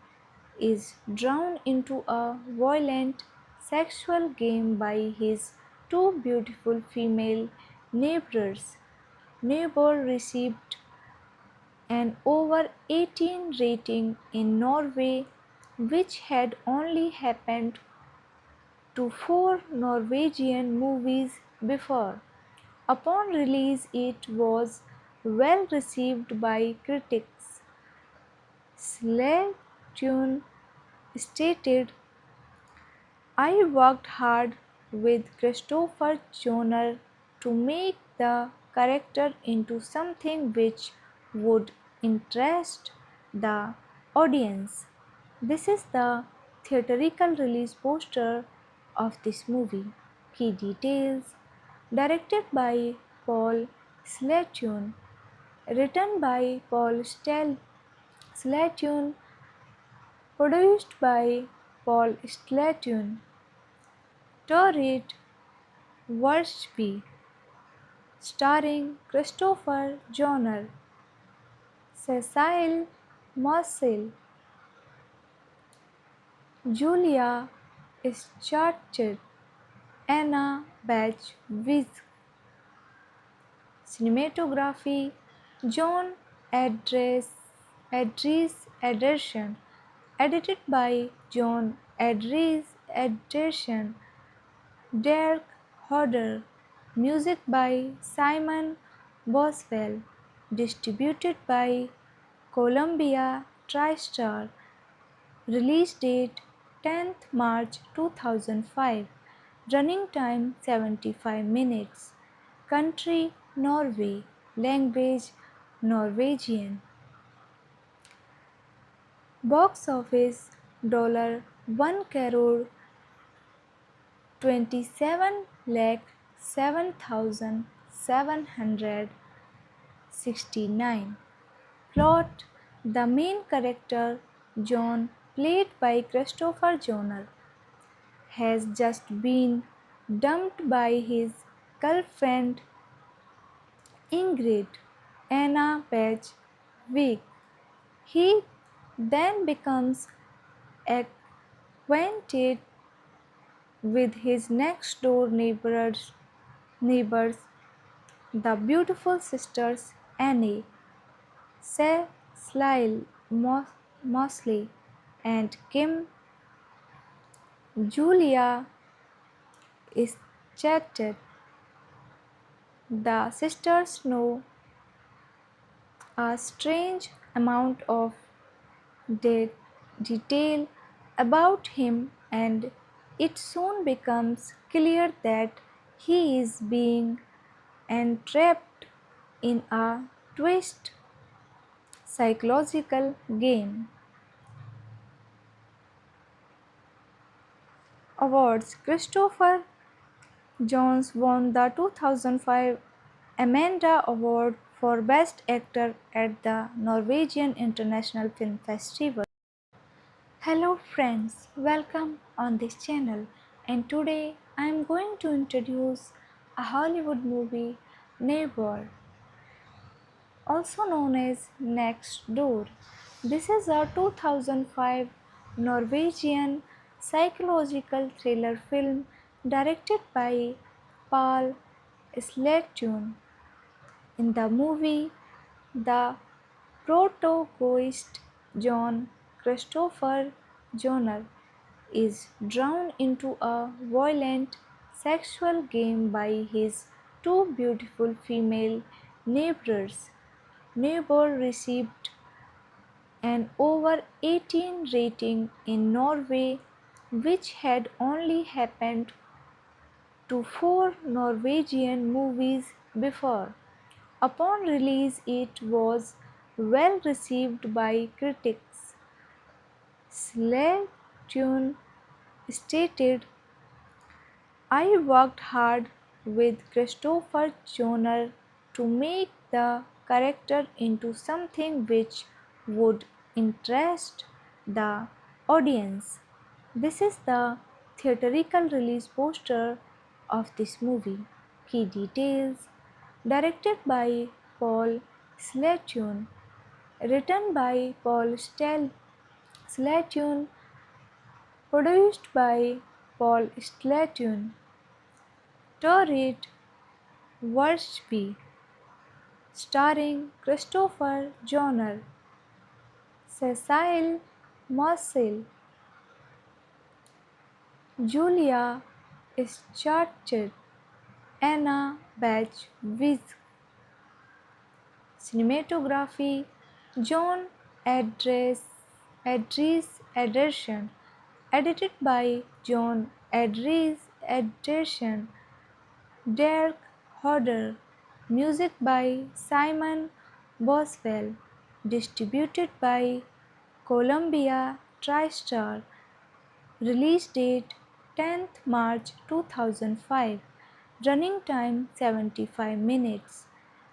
is drawn into a violent sexual game by his two beautiful female neighbors. Neighbor received an over 18 rating in Norway, which had only happened to four Norwegian movies before. Upon release, it was well received by critics. Slayton stated, I worked hard with Christopher Joner to make the character into something which would interest the audience. This is the theatrical release poster of this movie. Key details: directed by Paul Slayton, written by Paul Slayton, produced by Paul Slayton, Torrid Worsby, starring Christopher Joner, Cecile Marcel, Julia Schartett, Anna Batch-Wisk. Cinematography John Adres Ederson. Edited by John Adres Ederson. Derek Hodder. Music by Simon Boswell. Distributed by Columbia TriStar. Release date 10th March 2005. Running time 75 minutes. Country Norway. Language Norwegian. Box office $1 crore 27 lakh 7,769. Plot: the main character, John, played by Christopher Joner, has just been dumped by his girlfriend Ingrid Anna Page Wick. He then becomes acquainted with his next door neighbors, the beautiful sisters Annie, Cecile Mosley, and Kim. Julia is chatted. The sisters know a strange amount of detail about him, and it soon becomes clear that he is being entrapped in a twist psychological game. Awards Christopher Jones won the 2005 Amanda Award for Best Actor at the Norwegian International Film Festival. Hello friends, welcome on this channel, and today I am going to introduce a Hollywood movie, Neighbor, also known as Next Door. This is a 2005 Norwegian psychological thriller film directed by Paul Slatun. In the movie, the protagonist, John Christopher Joner, is drawn into a violent sexual game by his two beautiful female neighbors. Neighbor received an over 18 rating in Norway, which had only happened to four Norwegian movies before. Upon release, it was well received by critics. Slatune stated, I worked hard with Christopher Joner to make the character into something which would interest the audience. This is the theatrical release poster of this movie. Key details: directed by Paul Slatune, written by Paul Slatune, produced by Paul Slatune, Torrid Worsby, starring Christopher Joner, Cecile Mosley, Julia Schartz, Anna Batch-Wisk. Cinematography John Adres Ederson. Edited by John Adres Ederson. Derek Hodder. Music by Simon Boswell. Distributed by Columbia TriStar. Release date 10th March 2005. Running time 75 minutes.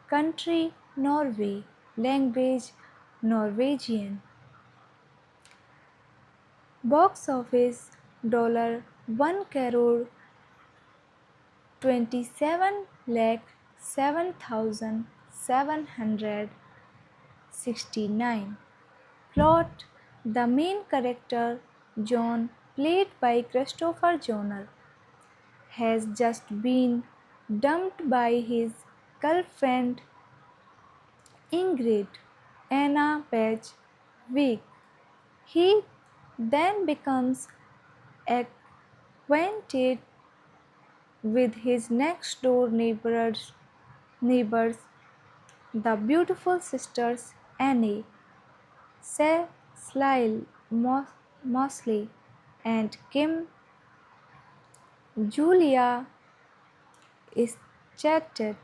Country Norway. Language Norwegian. Box office $1 crore 27 lakh 7,769. Plot: the main character, John, played by Christopher Joner, has just been dumped by his girlfriend Ingrid, Anna Page Wick. He then becomes acquainted with his next door neighbors, the beautiful sisters Annie, Cecile Mosley, and Kim. Julia is chatted.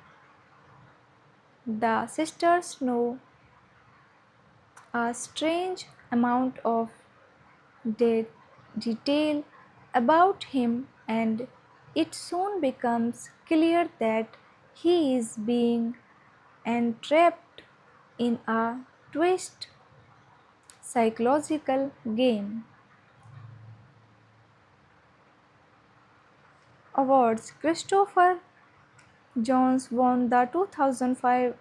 The sisters know a strange amount of de- detail about him, and it soon becomes clear that he is being entrapped in a twist psychological game. Awards. Christopher Jones won the 2005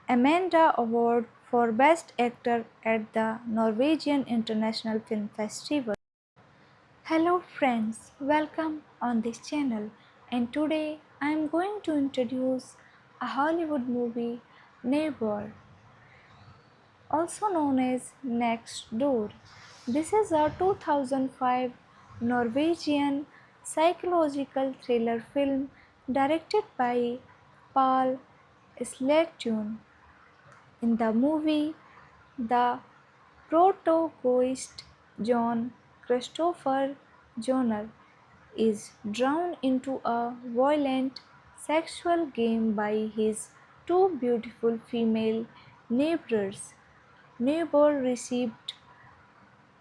Amanda Award for Best Actor at the Norwegian International Film Festival. Hello friends, welcome on this channel, and today I am going to introduce a Hollywood movie, Neighbor, also known as Next Door. This is a 2005 Norwegian psychological thriller film directed by Paul Sledtun. In the movie, the protagonist, John Christopher Joner, is drawn into a violent sexual game by his two beautiful female neighbors. Neighbor received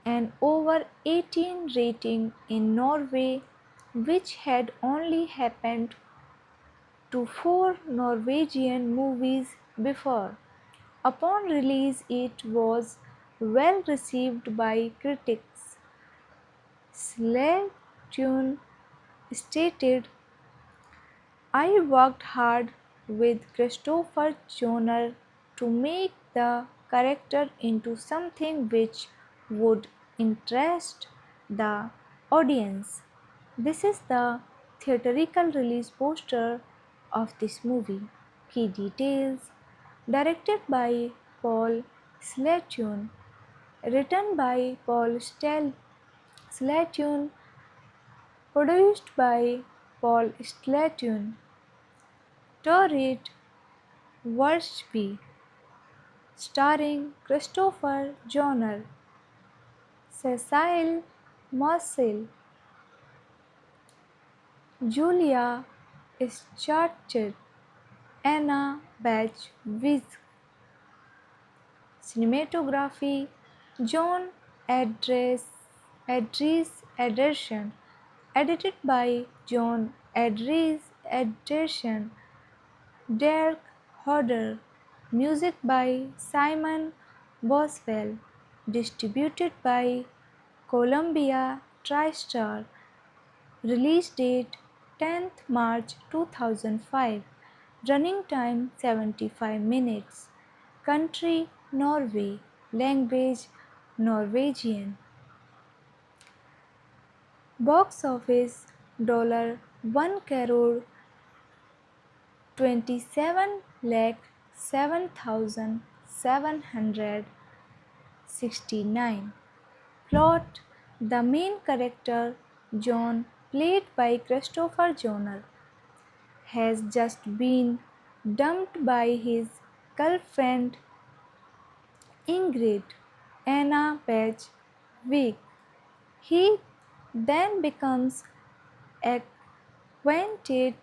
an over 18 rating in Norway, which had only happened to four Norwegian movies before. Upon release, it was well received by critics. Sledtune stated, I worked hard with Christopher Joner to make the character into something which would interest the audience. This is the theatrical release poster of this movie. Key details: directed by Paul Sledtune, written by Paul Sledtune, produced by Paul Sledtune, Torrid Worsby, starring Christopher Joner, Cecile Mosley, Julia Schartz, Anna Batch Wiz. Cinematography: John Adres Ederson, edited by John Adres Ederson, Derek Hodder, music by Simon Boswell, distributed by Columbia TriStar, release date 10th March 2005, running time 75 minutes, country Norway, language Norwegian, box office $1 crore 27 lakh 7,769. Plot: the main character, John, played by Christopher Joner, has just been dumped by his girlfriend Ingrid, Anna Page Wick. He then becomes acquainted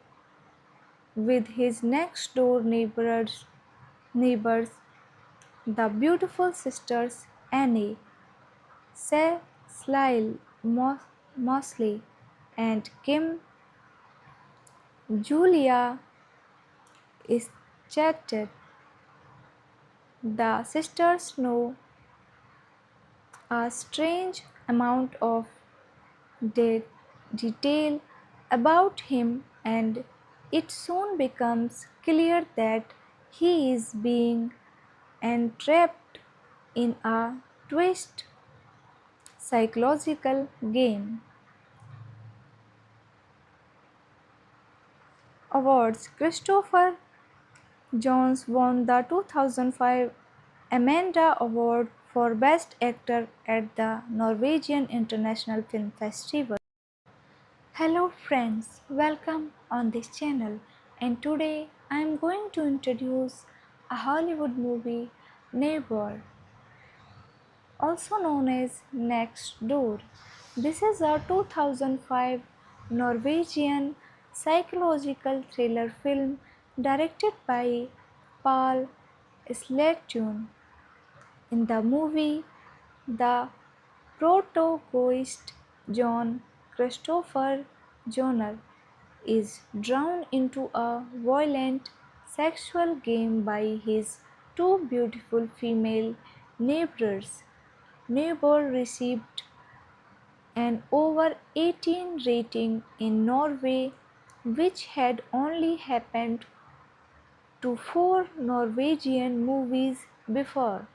with his next door neighbors, the beautiful sisters Annie, Cecile Mosley, and Kim. Julia is chatted. The sisters know a strange amount of detail about him, and it soon becomes clear that he is being entrapped in a twist psychological game. Awards. Christopher Jones won the 2005 Amanda Award for Best Actor at the Norwegian International Film Festival. Hello friends, welcome on this channel, and today I am going to introduce a Hollywood movie, Neighbor, also known as Next Door. This is a 2005 Norwegian psychological thriller film directed by Paul Slatun. In the movie, the protagonist John Christopher Joner is drawn into a violent sexual game by his two beautiful female neighbors. Neighbor received an over 18 rating in Norway, which had only happened to four Norwegian movies before.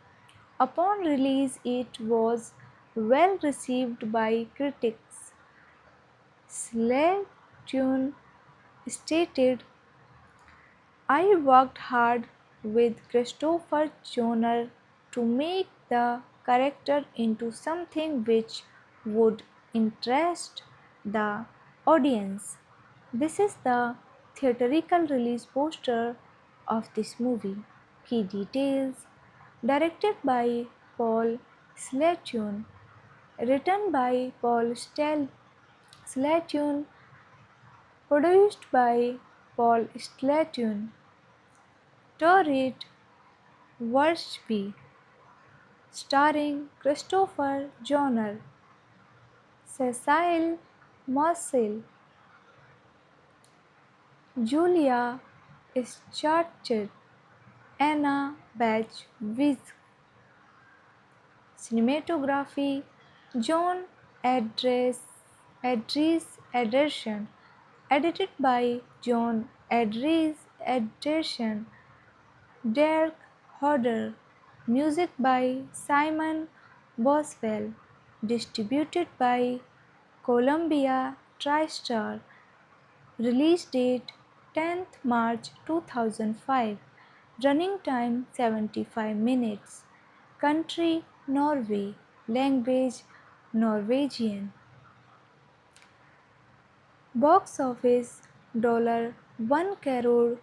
Upon release, it was well received by critics. Slatune stated, I worked hard with Christopher Joner to make the character into something which would interest the audience. This is the theatrical release poster of this movie. Key details: directed by Paul Slatune, written by Paul Slatune, produced by Paul Slatune, Torrid Worsby, starring Christopher Joner, Cecile Marcel, Julia Scharcher, Anna Batch-Wiz. Cinematography: John Adres Ederson, edited by John Adres Ederson, Derek Hodder, music by Simon Boswell, distributed by Columbia TriStar, release date 10th March 2005, running time 75 minutes, country Norway, language Norwegian. Box office $1 crore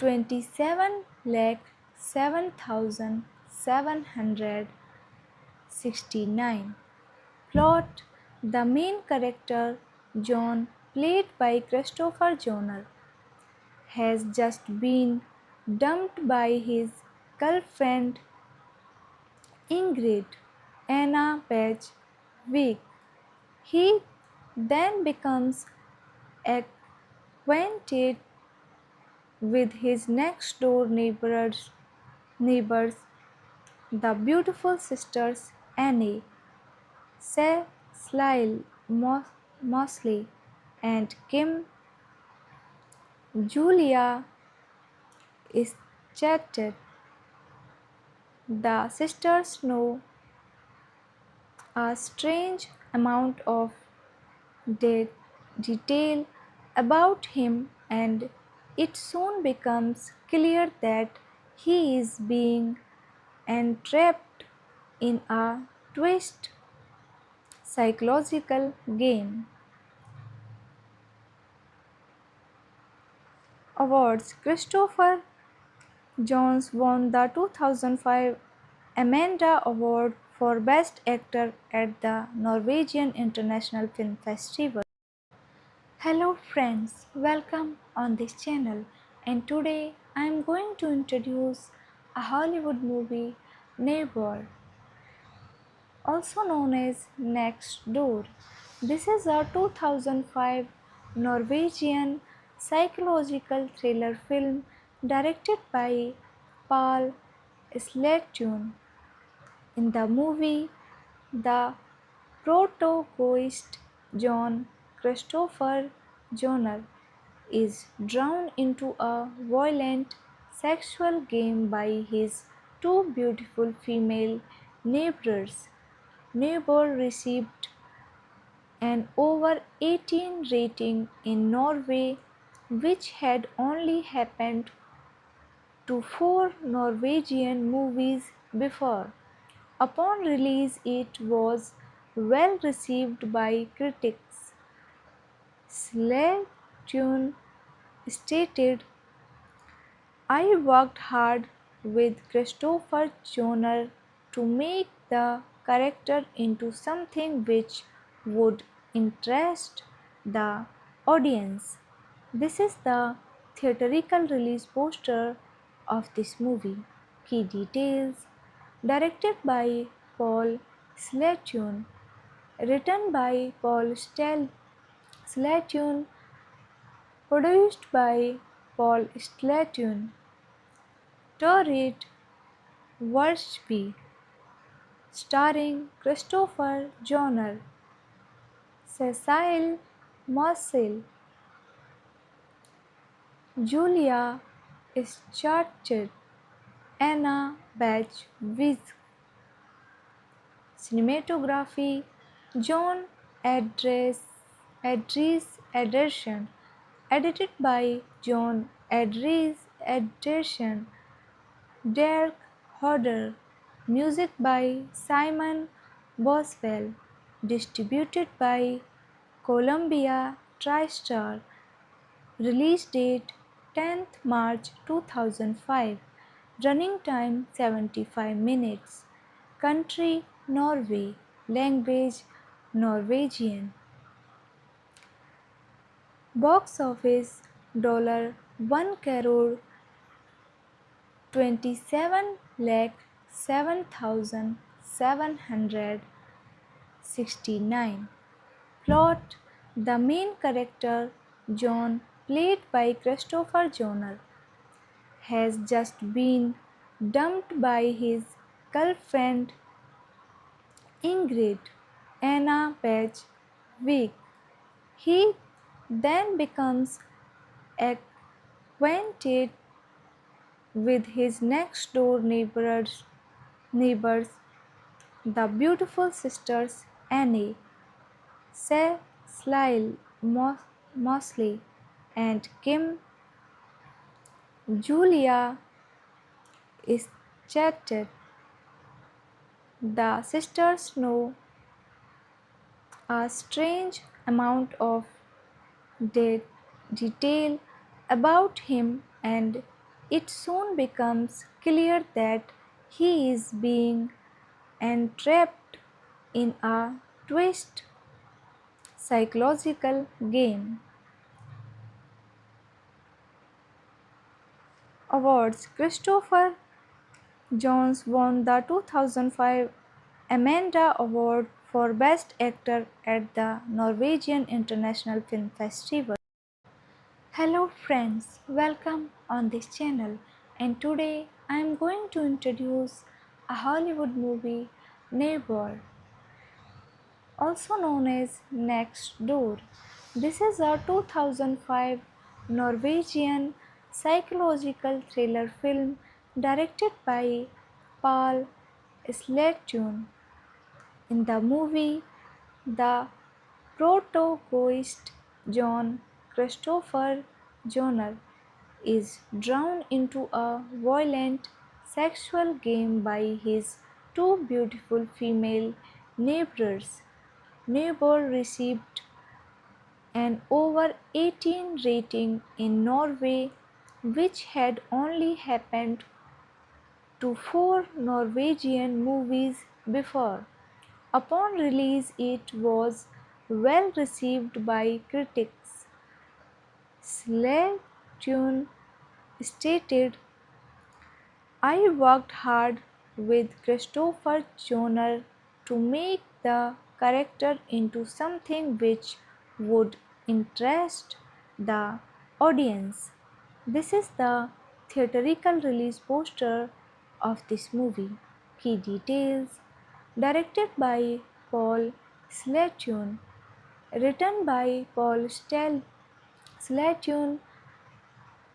27 lakh 7,769. Plot: the main character, John, played by Christopher Joner, has just been dumped by his girlfriend Ingrid Anna Page Wick. He then becomes acquainted with his next door neighbors, the beautiful sisters Annie, Cecile Mosley, and Kim. Julia is chatted. The sisters know a strange amount of detail about him, and it soon becomes clear that he is being entrapped in a twist psychological game. Awards. Christopher Jones won the 2005 Amanda Award for Best Actor at the Norwegian International Film Festival. Hello friends, welcome on this channel, and today I am going to introduce a Hollywood movie, Neighbor, also known as Next Door. This is a 2005 Norwegian psychological thriller film directed by Paul Slatune. In the movie, the protagonist John Christopher Joner is drawn into a violent sexual game by his two beautiful female neighbors. Neighbor received an over 18 rating in Norway, which had only happened to four Norwegian movies before. Upon release, it was well received by critics. Slayton stated, I worked hard with Christopher Joner to make the character into something which would interest the audience. This is the theatrical release poster of this movie. Key details: directed by Paul Slayton, written by Paul Slayton, produced by Paul Slayton, Torrid Worsby, starring Christopher Joner, Cecile Marcel, Julia Schartett, Anna Batch-Wiz. Cinematography: John Adres Ederson, edited by John Adres Ederson, Derek Hodder, music by Simon Boswell, distributed by Columbia TriStar, release date 10th March 2005, running time 75 minutes, country Norway, language Norwegian, box office $1 crore 27 lakh 7,769. Plot: the main character, John, played by Christopher Joner, has just been dumped by his girlfriend Ingrid, Anna Batch-Wick. He then becomes acquainted with his next-door neighbors, the beautiful sisters Annie, Cecile Mosley, and Kim. Julia is chatted. The sisters know a strange amount of detail about him, and it soon becomes clear that he is being entrapped in a twist psychological game. Awards: Christopher Jones won the 2005 Amanda Award for Best Actor at the Norwegian International Film Festival. Hello friends, welcome on this channel, and today I am going to introduce a Hollywood movie, Neighbor, also known as Next Door. This is a 2005 Norwegian psychological thriller film directed by Paul Sledtun. In the movie, the protagonist, John Christopher Joner, is drawn into a violent sexual game by his two beautiful female neighbors. Neighbor received an over 18 rating in Norway, which had only happened to four Norwegian movies before. Upon release, it was well received by critics. Slayton stated, I worked hard with Christopher Joner to make the character into something which would interest the audience. This is the theatrical release poster of this movie. Key details: directed by Paul Slayton, written by Paul Slayton,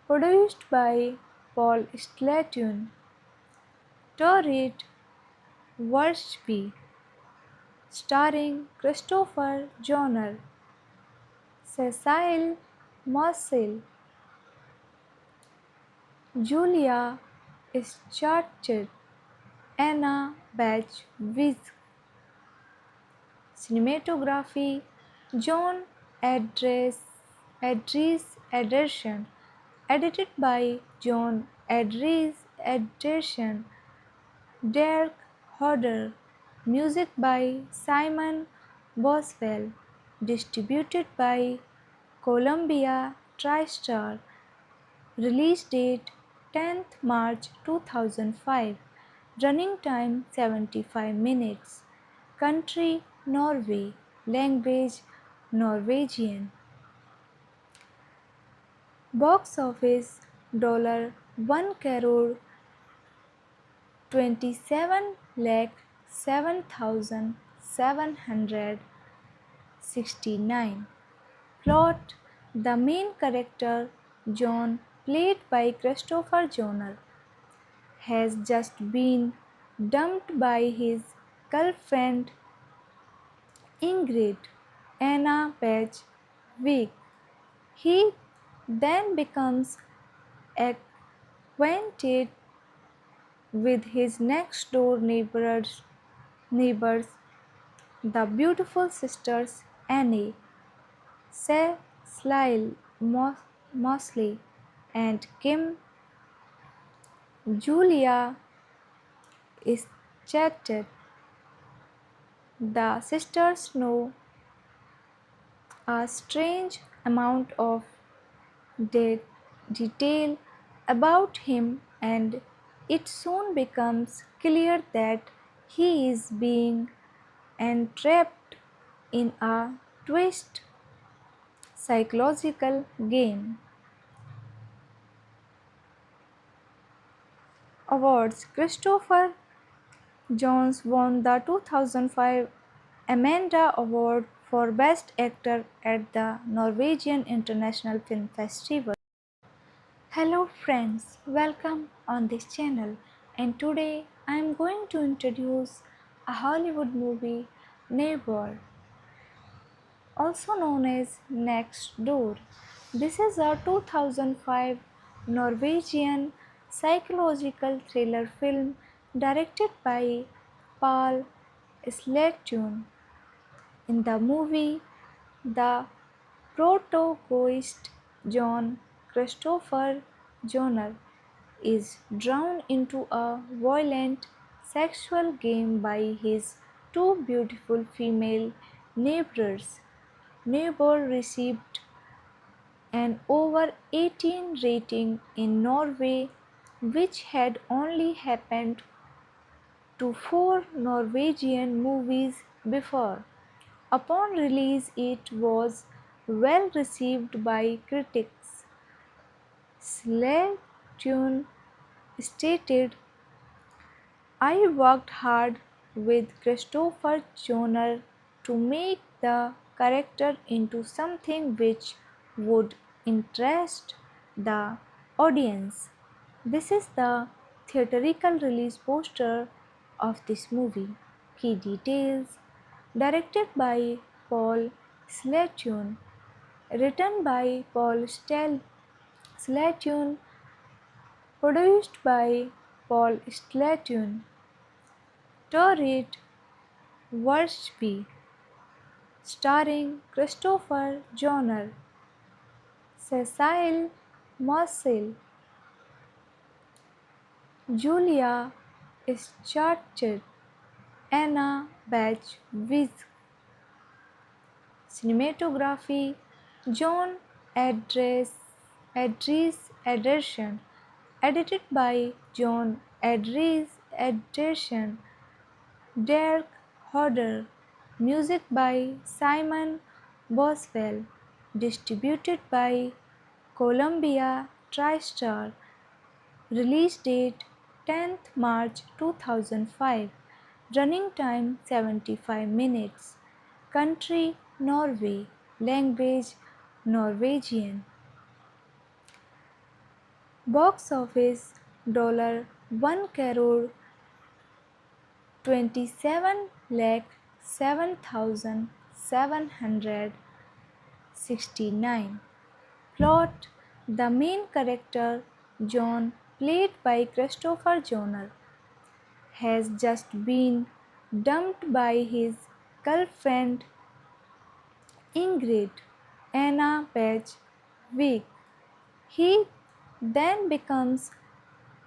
produced by Paul Slayton, Torrid Worsby, starring Christopher Joner, Cecile Marcel, Julia Starchet, Anna Bach-Wisk. Cinematography John Adres Ederson. Edited by John Adres Ederson. Derek Hodder. Music by Simon Boswell. Distributed by Columbia TriStar. Release date 10th March 2005. Running time 75 minutes. Country Norway. Language Norwegian. Box office $1 crore 27 lakh 7,769. Plot: the main character, John, played by Christopher Joner, has just been dumped by his girlfriend Ingrid Anna Page Wick. He then becomes acquainted with his next door neighbors, the beautiful sisters Annie, Cecile Mosley, and Kim. Julia is chatted. The sisters know a strange amount of detail about him, and it soon becomes clear that he is being entrapped in a twist psychological game. Awards: Christopher Jones won the 2005 Amanda Award for Best Actor at the Norwegian International Film Festival. Hello friends, welcome on this channel, and today I am going to introduce a Hollywood movie, Neighbor, also known as Next Door. This is a 2005 Norwegian psychological thriller film directed by Paul Slatun. In the movie, the protagonist, John Christopher Joner, is drawn into a violent sexual game by his two beautiful female neighbors. Neighbor received an over 18 rating in Norway, which had only happened to four Norwegian movies before. Upon release, it was well received by critics. Slatune stated, I worked hard with Christopher Joner to make the character into something which would interest the audience. This is the theatrical release poster of this movie. Key details: directed by Paul Slatune, written by Paul Slatune, produced by Paul Slatune, Torrid Worsby, starring Christopher Joner, Cecile Mosley, Julia Starchet, Anna Bach-Wisk. Cinematography John Adres Ederson. Edited by John Adres Ederson. Derek Hodder. Music by Simon Boswell. Distributed by Columbia TriStar. Release date 10th March 2005. Running time 75 minutes. Country Norway. Language Norwegian. Box office $1 crore 27 lakh 7,769. Plot: the main character, John, played by Christopher Joner, has just been dumped by his girlfriend Ingrid Anna Page Wick. He then becomes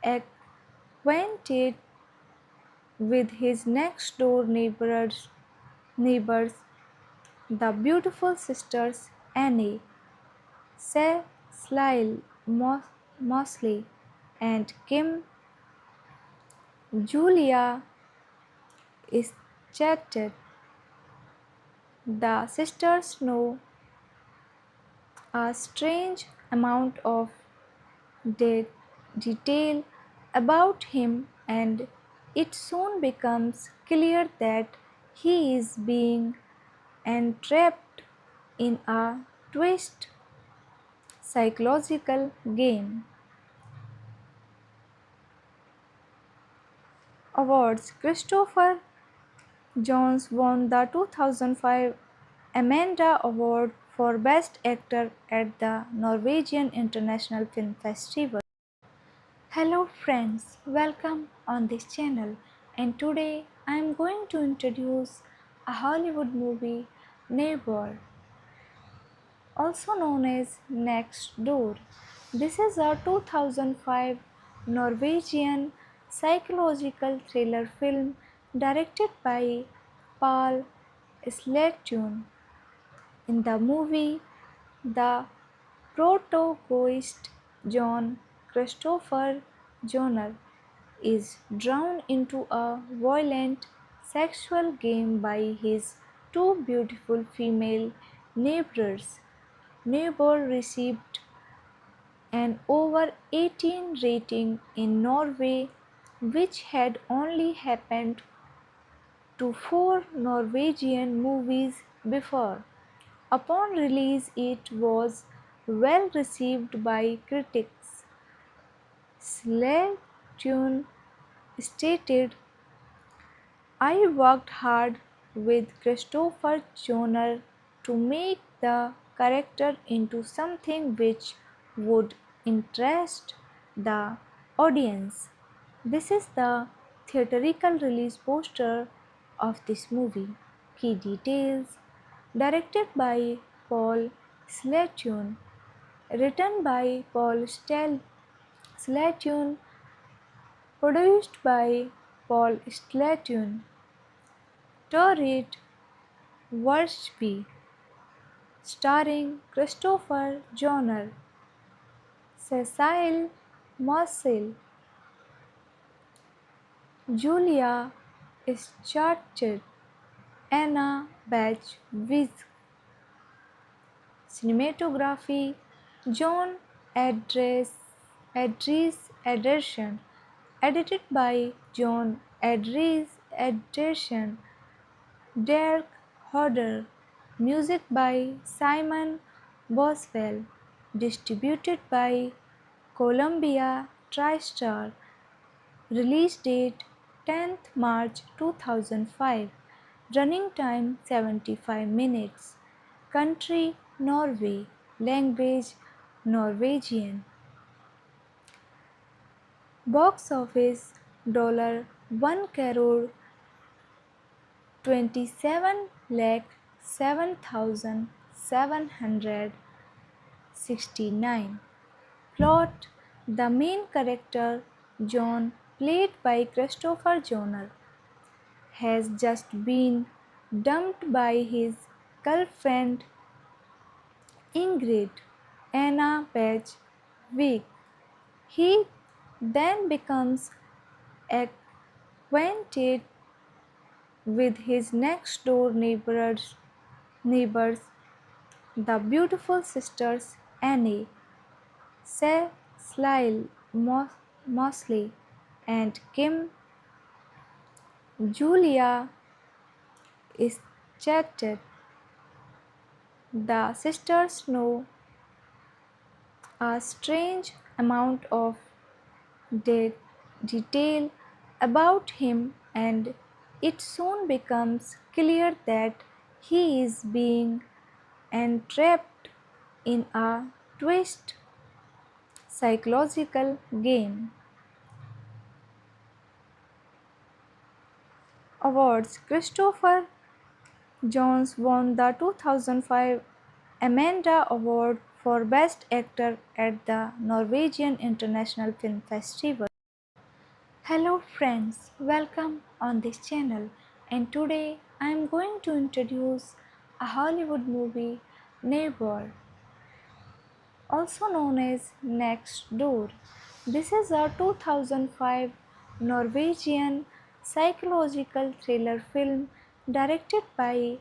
acquainted with his next door neighbors, the beautiful sisters Annie, Cecile Mosley, and Kim. Julia is chatted. The sisters know a strange amount of de- detail about him, and it soon becomes clear that he is being entrapped in a twist psychological game. Awards. Christopher Jones won the 2005 Amanda Award for Best Actor at the Norwegian International Film Festival. Hello friends, welcome on this channel, and today I am going to introduce a Hollywood movie, Neighbor, also known as Next Door. This is a 2005 Norwegian psychological thriller film directed by Paul Sletun. In the movie, the protagonist John Christopher Joner is drawn into a violent sexual game by his two beautiful female neighbors. Neighbor received an over 18 rating in Norway, which had only happened to four Norwegian movies before. Upon release, it was well received by critics. Slayton stated, I worked hard with Christopher Joner to make the character into something which would interest the audience. This is the theatrical release poster of this movie. Key details: directed by Paul Slayton, written by Paul Slayton, produced by Paul Slayton, Torrid Worsby, starring Christopher Joner, Cecile Mosley, Julia Schartz, Anna Batch Wiz. Cinematography: John Adres Ederson, edited by John Adres Ederson, Derek Hodder, music by Simon Boswell, distributed by Columbia TriStar, release date 10th March 2005, running time 75 minutes, country Norway, language Norwegian. Box office $1 crore 27 lakh 7,769. Plot: the main character, John, played by Christopher Joner, has just been dumped by his girlfriend Ingrid Anna Page Wick. He then becomes acquainted with his next door neighbors, the beautiful sisters Annie, Cecile Mosley, and Kim. Julia is chatted. The sisters know a strange amount of detail about him, and it soon becomes clear that he is being entrapped in a twist psychological game. Awards. Christopher Jones won the 2005 Amanda Award for Best Actor at the Norwegian International Film Festival. Hello friends, welcome on this channel, and today I am going to introduce a Hollywood movie, Neighbor, also known as Next Door. This is a 2005 Norwegian psychological thriller film directed by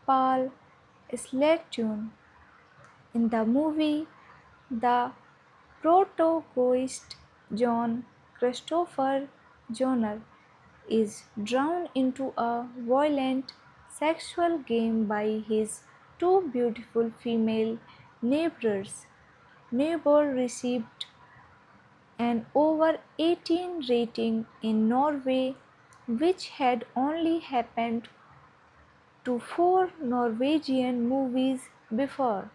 Paul Sletun. In the movie, the protagonist John Christopher Joner is drawn into a violent sexual game by his two beautiful female neighbors. Neighbor received an over 18 rating in Norway, which had only happened to four Norwegian movies before.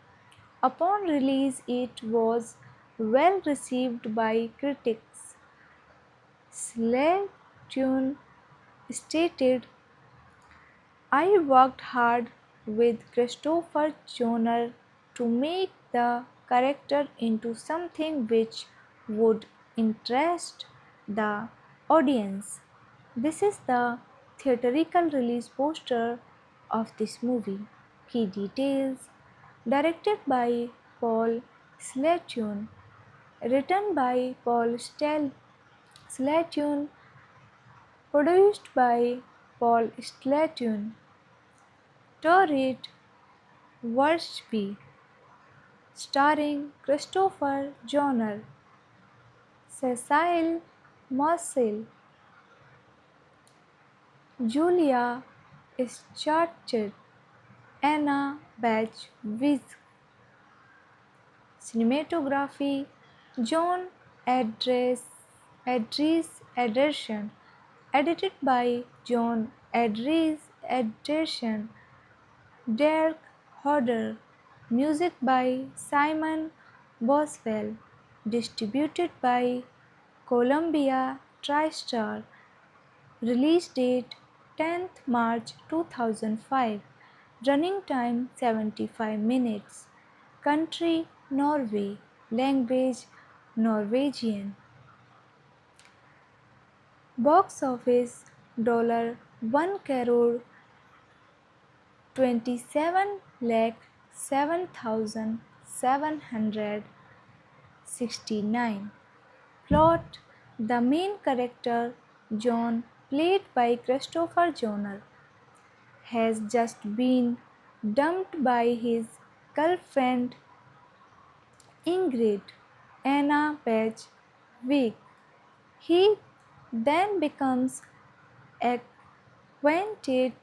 Upon release, it was well received by critics. Slayton stated, I worked hard with Christopher Joner to make the character into something which would interest the audience. This is the theatrical release poster of this movie. Key details: directed by Paul Slayton, written by Paul Slayton, produced by Paul Slayton, Torrid Worsby, starring Christopher Joner, Cecile Marcel, Julia Scharcher, Anna Batch-Wiz. Cinematography: John Adres Ederson, edited by John Adres Ederson, Derek Hodder, music by Simon Boswell, distributed by Columbia TriStar, release date 10th March 2005, running time 75 minutes, country Norway, language Norwegian, box office $1 crore 27 lakh 7,769. Plot: the main character, John, played by Christopher Joner, has just been dumped by his girlfriend Ingrid Anna Page Wick. He then becomes acquainted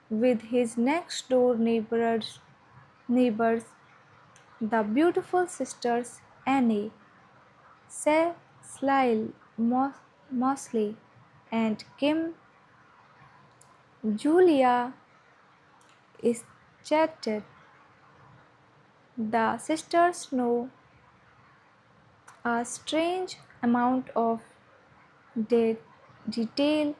with his next door neighbors, the beautiful sisters Annie, Cecile Mosley, and Kim. Julia is chatted. The sisters know a strange amount of detail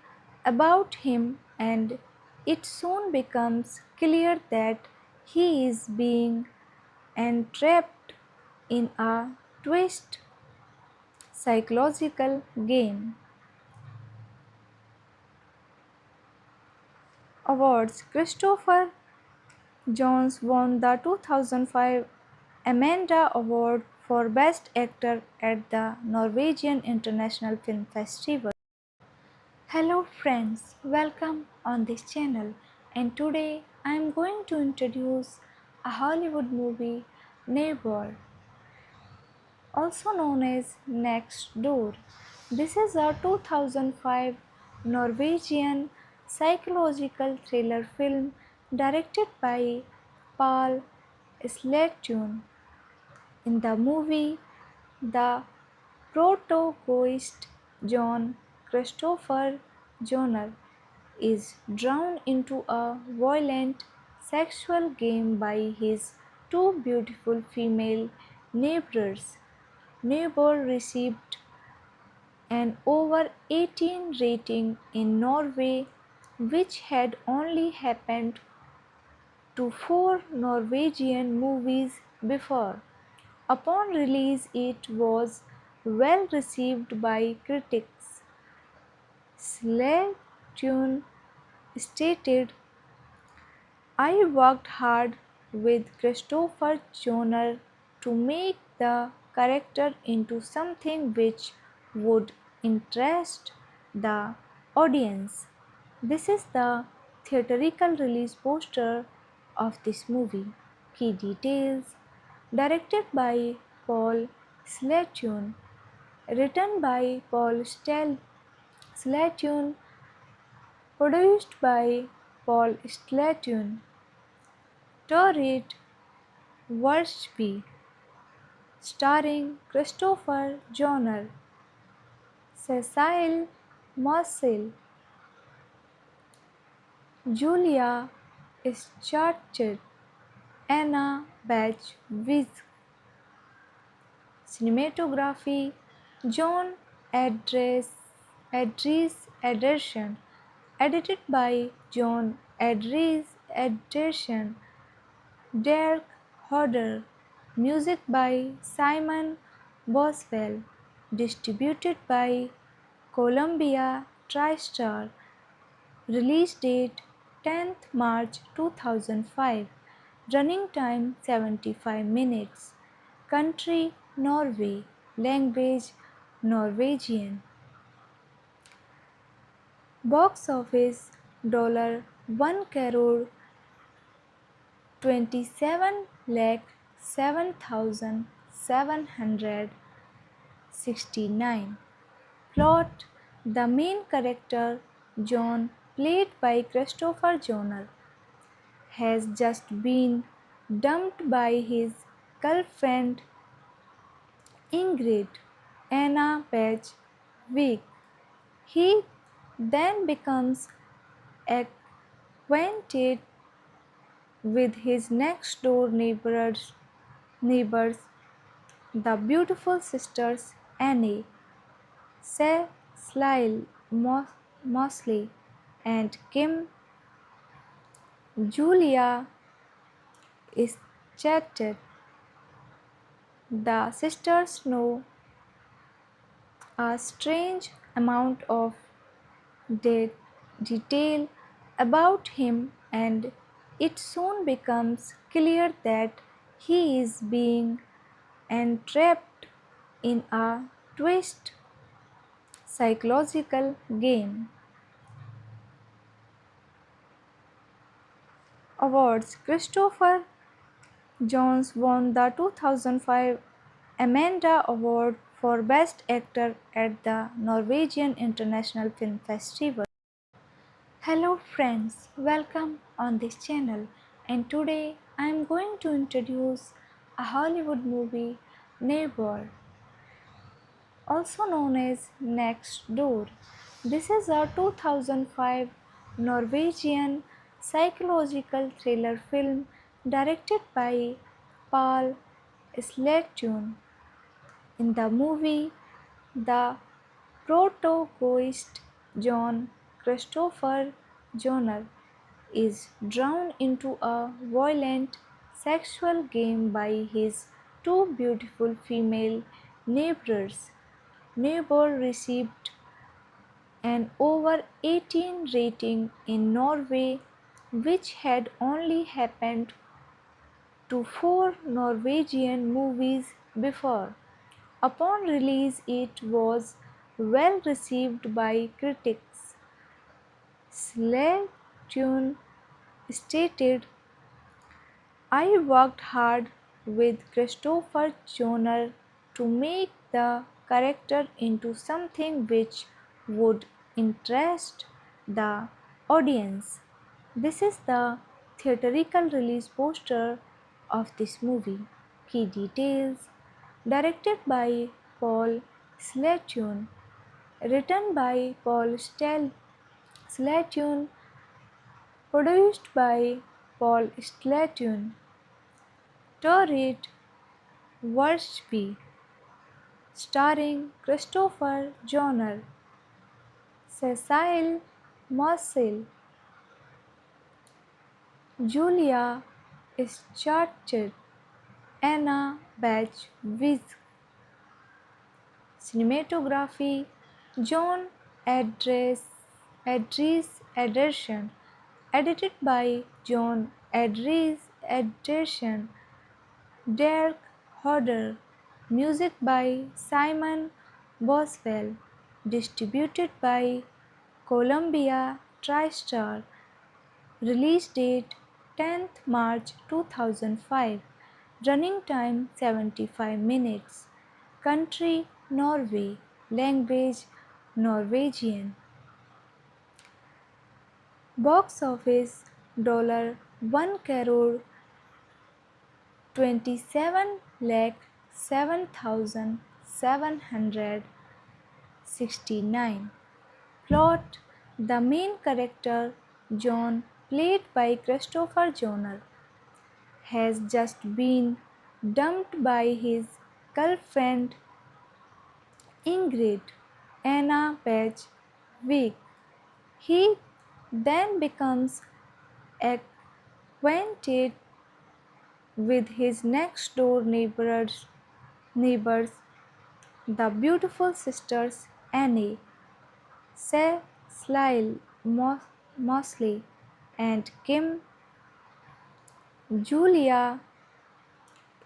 about him, and it soon becomes clear that he is being entrapped in a twist psychological game. Awards. Christopher Jones won the 2005 Amanda Award for Best Actor at the Norwegian International Film Festival. Hello friends, welcome on this channel, and today I am going to introduce a Hollywood movie, Neighbor, also known as Next Door. This is a 2005 Norwegian psychological thriller film directed by Paul Sletun. In the movie, the protagonist John Christopher Joner is drawn into a violent sexual game by his two beautiful female neighbors. Neighbor received an over 18 rating in Norway, which had only happened to four Norwegian movies before. Upon release, it was well received by critics. Slayton stated, I worked hard with Christopher Joner to make the character into something which would interest the audience. This is the theatrical release poster of this movie. Key details: directed by Paul Slayton, written by Paul Slayton, produced by Paul Slayton, Torrid Worsby, starring Christopher Joner, Cecile Marcel, Julia Schartett, Anna Batch-Wiz. Cinematography: John Adres Ederson, edited by John Adres Ederson, Derek Hodder, music by Simon Boswell, distributed by Columbia TriStar, release date 10th March 2005, running time 75 minutes, country Norway, language Norwegian, box office $1 crore 27 lakh 7,769. Plot: the main character, John, played by Christopher Joner, has just been dumped by his girlfriend Ingrid, Anna Page Wick. He then becomes acquainted with his next door neighbors, the beautiful sisters Annie, Cecile Mosley, and Kim. Julia is chatted. The sisters know a strange amount of detail about him, and it soon becomes clear that he is being entrapped in a twist psychological game. Awards: Christopher Jones won the 2005 Amanda Award for Best Actor at the Norwegian International Film Festival. Hello friends, welcome on this channel, and today I am going to introduce a Hollywood movie, Neighbor, also known as Next Door. This is a 2005 Norwegian psychological thriller film directed by Paul Sledtun. In the movie, the protagonist, John Christopher Joner, is drawn into a violent sexual game by his two beautiful female neighbors. Neighbor received an over 18 rating in Norway, which had only happened to four Norwegian movies before. Upon release, it was well received by critics. Slayton stated, I worked hard with Christopher Joner to make the character into something which would interest the audience. This is the theatrical release poster of this movie. Key details: directed by Paul Slayton, written by Paul Slayton, produced by Paul Slayton, Torrid Worsby, starring Christopher Joner, Cecile Marcel, Julia Starchet, Anna Batch Wiz, cinematography John Adres Ederson, edited by John Adres Ederson, Derek Hodder, music by Simon Boswell, distributed by Columbia TriStar, release date 10th March 2005, running time 75 minutes, country Norway, language Norwegian, box office $1 crore 27 lakh 7,769. Plot: the main character, John, played by Christopher Joner, has just been dumped by his girlfriend Ingrid, Anna Page Wick. He then becomes acquainted with his next door neighbors, the beautiful sisters Annie, Cecile Mosley, and Kim. Julia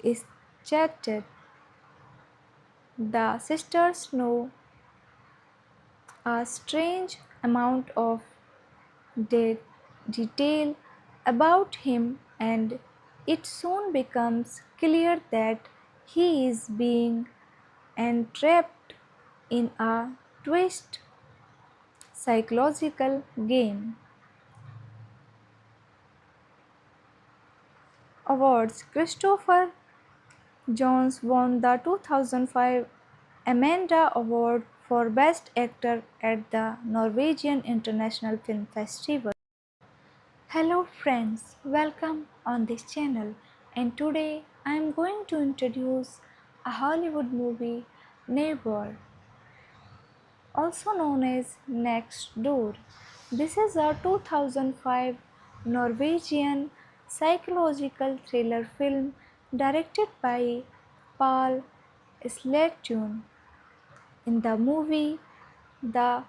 is chatted. The sisters know a strange amount of detail about him, and it soon becomes clear that he is being entrapped in a twist psychological game. Awards: Christopher Jones won the 2005 Amanda Award for Best Actor at the Norwegian International Film Festival. Hello friends, welcome on this channel, and today I am going to introduce a Hollywood movie, Neighbor, also known as Next Door. This is a 2005 Norwegian psychological thriller film directed by Paul Slatun. In the movie, the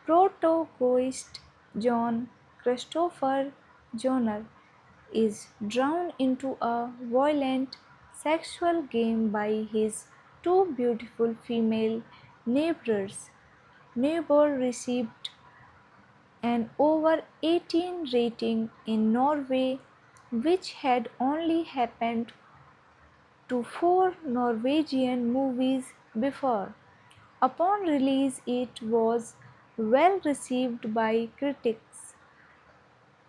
protagonist, John Christopher Joner, is drawn into a violent sexual game by his two beautiful female neighbors. Neighbor received an over 18 rating in Norway, which had only happened to four Norwegian movies before. Upon release, it was well received by critics.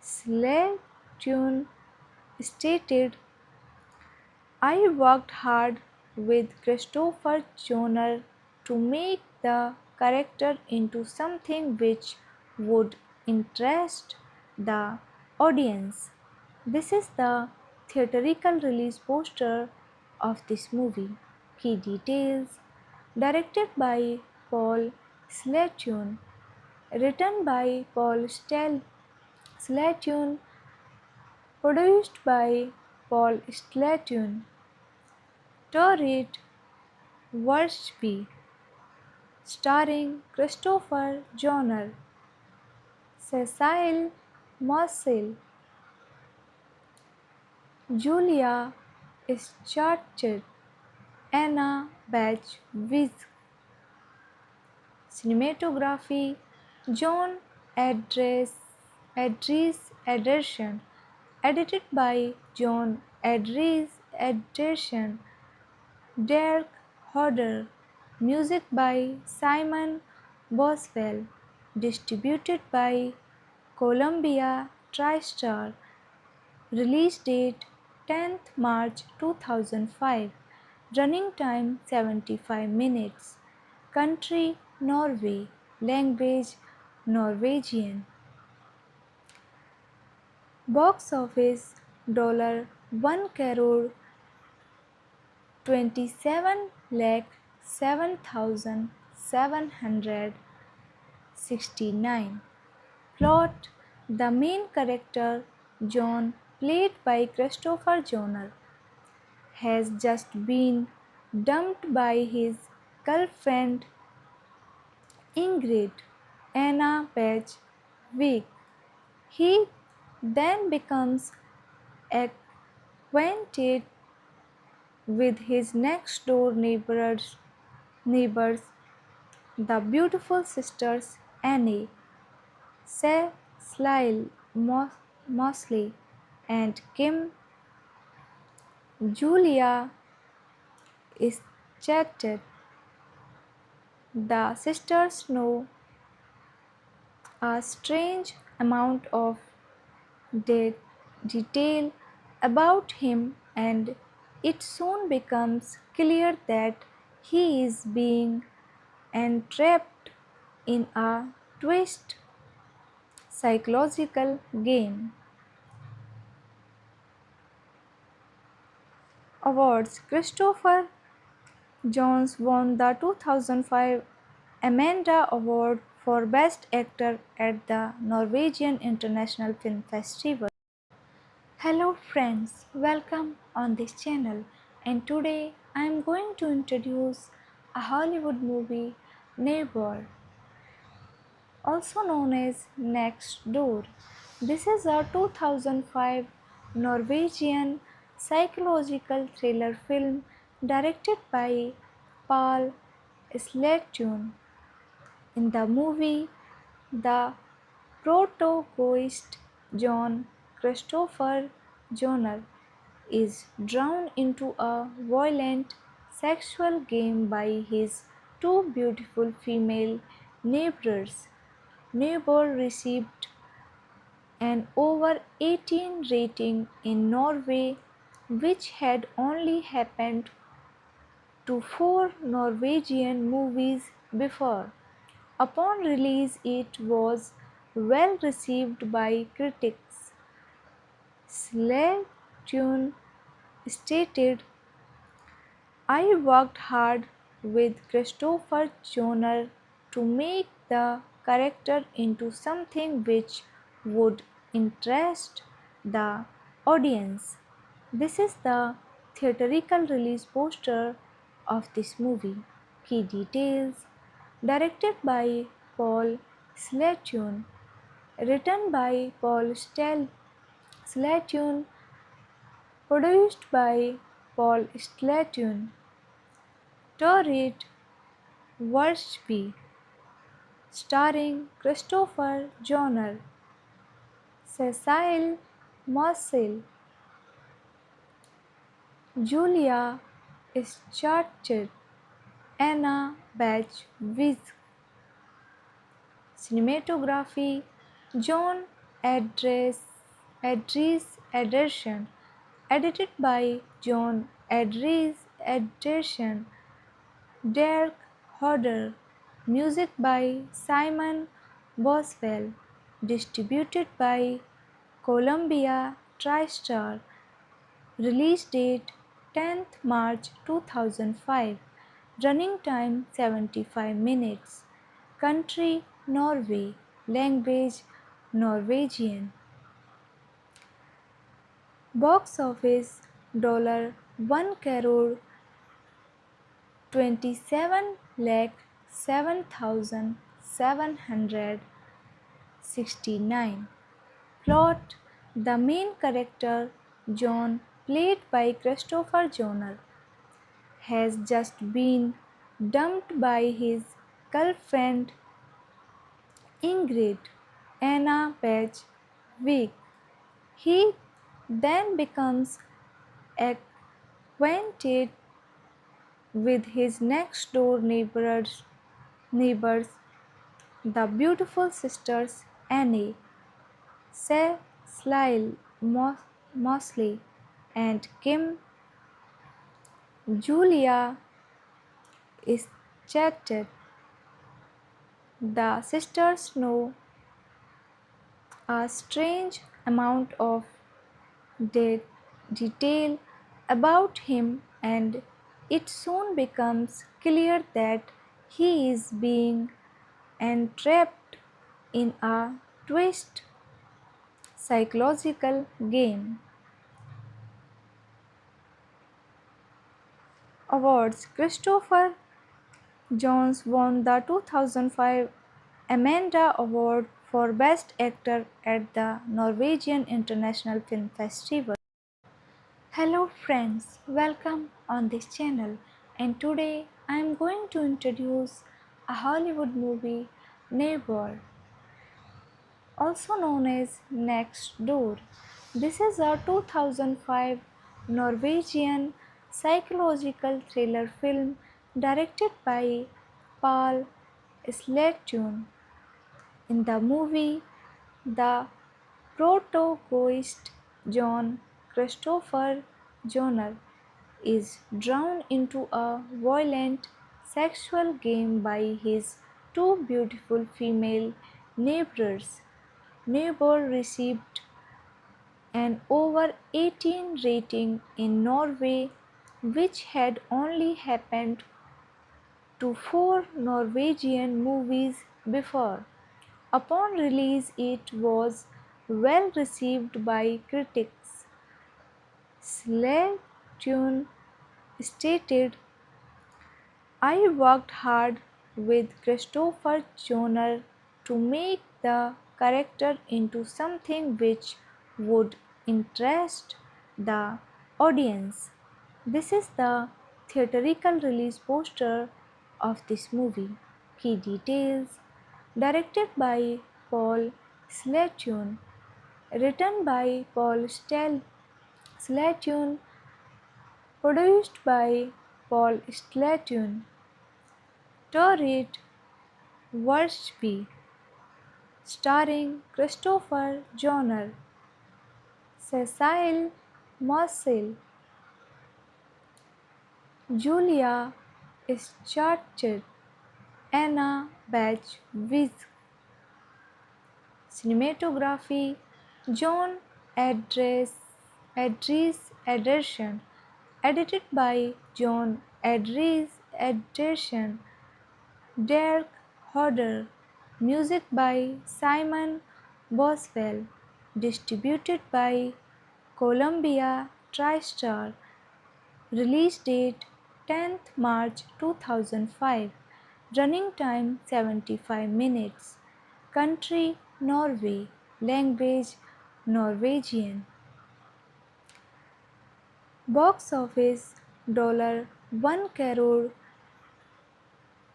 Slatune stated, I worked hard with Christopher Joner to make the character into something which would interest the audience. This is the theatrical release poster of this movie. Key details: directed by Paul Slatune, written by Paul Slatune, produced by Paul Slatune, Torrid Worsby, starring Christopher Joner, Cecile Mosley, Julia Starchet, Anna Batch Wiz, cinematography John Adres Ederson, edited by John Adres Ederson, Derek Hodder, music by Simon Boswell, distributed by Columbia TriStar, release date 10th March 2005, running time 75 minutes, country Norway, language Norwegian, box office $1 crore 27 lakh 7,769. Plot: the main character, John, played by Christopher Joner, has just been dumped by his girlfriend Ingrid Anna Page Wick. He then becomes acquainted with his next door neighbors, the beautiful sisters Annie, Cecile Mosley, and Kim. Julia is chatted. The sisters know a strange amount of de- detail about him, and it soon becomes clear that he is being entrapped in a twist psychological game. Awards. Christopher Jones won the 2005 Amanda Award for Best Actor at the Norwegian International Film Festival. Hello friends, welcome on this channel, and today I am going to introduce a Hollywood movie, Neighbor, also known as Next Door. This is a 2005 Norwegian psychological thriller film directed by Paul Sledtun. In the movie, the protagonist John Christopher Joner is drawn into a violent sexual game by his two beautiful female neighbors. Neighbor received an over 18 rating in Norway, which had only happened to four Norwegian movies before. Upon release, it was well received by critics. Sledtune stated, I worked hard with Christopher Joner to make the character into something which would interest the audience. This is the theatrical release poster of this movie. Key details: directed by Paul Sledtune, written by Paul Sledtune, produced by Paul Sledtune, Torrid Worsby, starring Christopher Joner, Cecile Mosley, Julia Schartz, Anna Batch Wiz. Cinematography: John Adres Ederson, edited by John Adres Ederson, Derek Hodder, music by Simon Boswell, distributed by Columbia TriStar, release date 10th March 2005, running time 75 minutes, country Norway, language Norwegian, box office $1 crore 27 lakh 7,769. Plot: the main character, John, played by Christopher Joner, has just been dumped by his girlfriend Ingrid Anna Page Wick. He then becomes acquainted with his next door neighbors, the beautiful sisters Annie, Cecile Mosley, and Kim. Julia is chatted. The sisters know a strange amount of detail about him, and it soon becomes clear that he is being entrapped in a twist psychological game. Awards. Christopher Jones won the 2005 Amanda Award for Best Actor at the Norwegian International Film Festival. Hello friends, welcome on this channel, and today I am going to introduce a Hollywood movie, Neighbor, also known as Next Door. This is a 2005 Norwegian psychological thriller film directed by Paul Slatun. In the movie, the protagonist John Christopher Joner is drawn into a violent sexual game by his two beautiful female neighbors. Neighbor received an over 18 rating in Norway, which had only happened to four Norwegian movies before. Upon release, it was well received by critics. Slatune stated, I worked hard with Christopher Joner to make the character into something which would interest the audience. This is the theatrical release poster of this movie. Key details. Directed by Paul Slatune, written by Slatune, produced by Paul Slatune, Torrid Worsby, starring Christopher Joner, Cecile Marcel, Julia Scharcher, Anna Batch Wiz. Cinematography John Adres Ederson, edited by John Adres Ederson, Derek Hodder, music by Simon Boswell, distributed by Columbia TriStar, release date 10th March 2005, running time 75 minutes, country Norway, language Norwegian. Box office $1 crore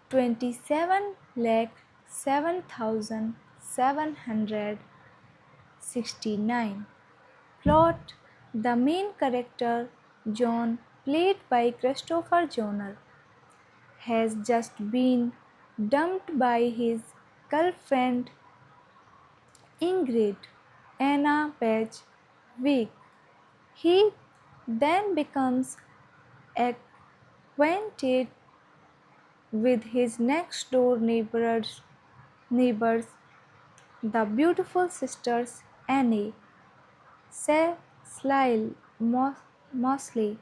27 lakh 7,769. Plot. The main character, John, played by Christopher Joner, has just been dumped by his girlfriend Ingrid Anna Page Wick. He then becomes acquainted with his next door neighbors, the beautiful sisters Annie, Cecile Mosley,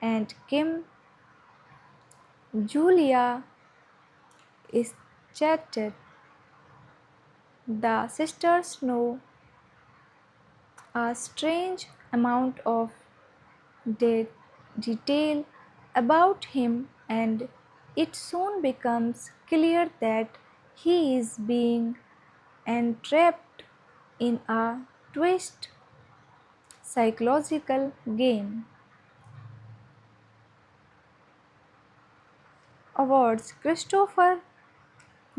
and Kim. Julia is chatted. The sisters know a strange amount of detail about him, and it soon becomes clear that he is being entrapped in a twist psychological game. Awards. Christopher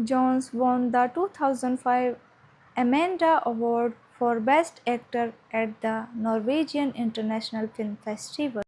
Jones won the 2005 Amanda Award for Best Actor at the Norwegian International Film Festival.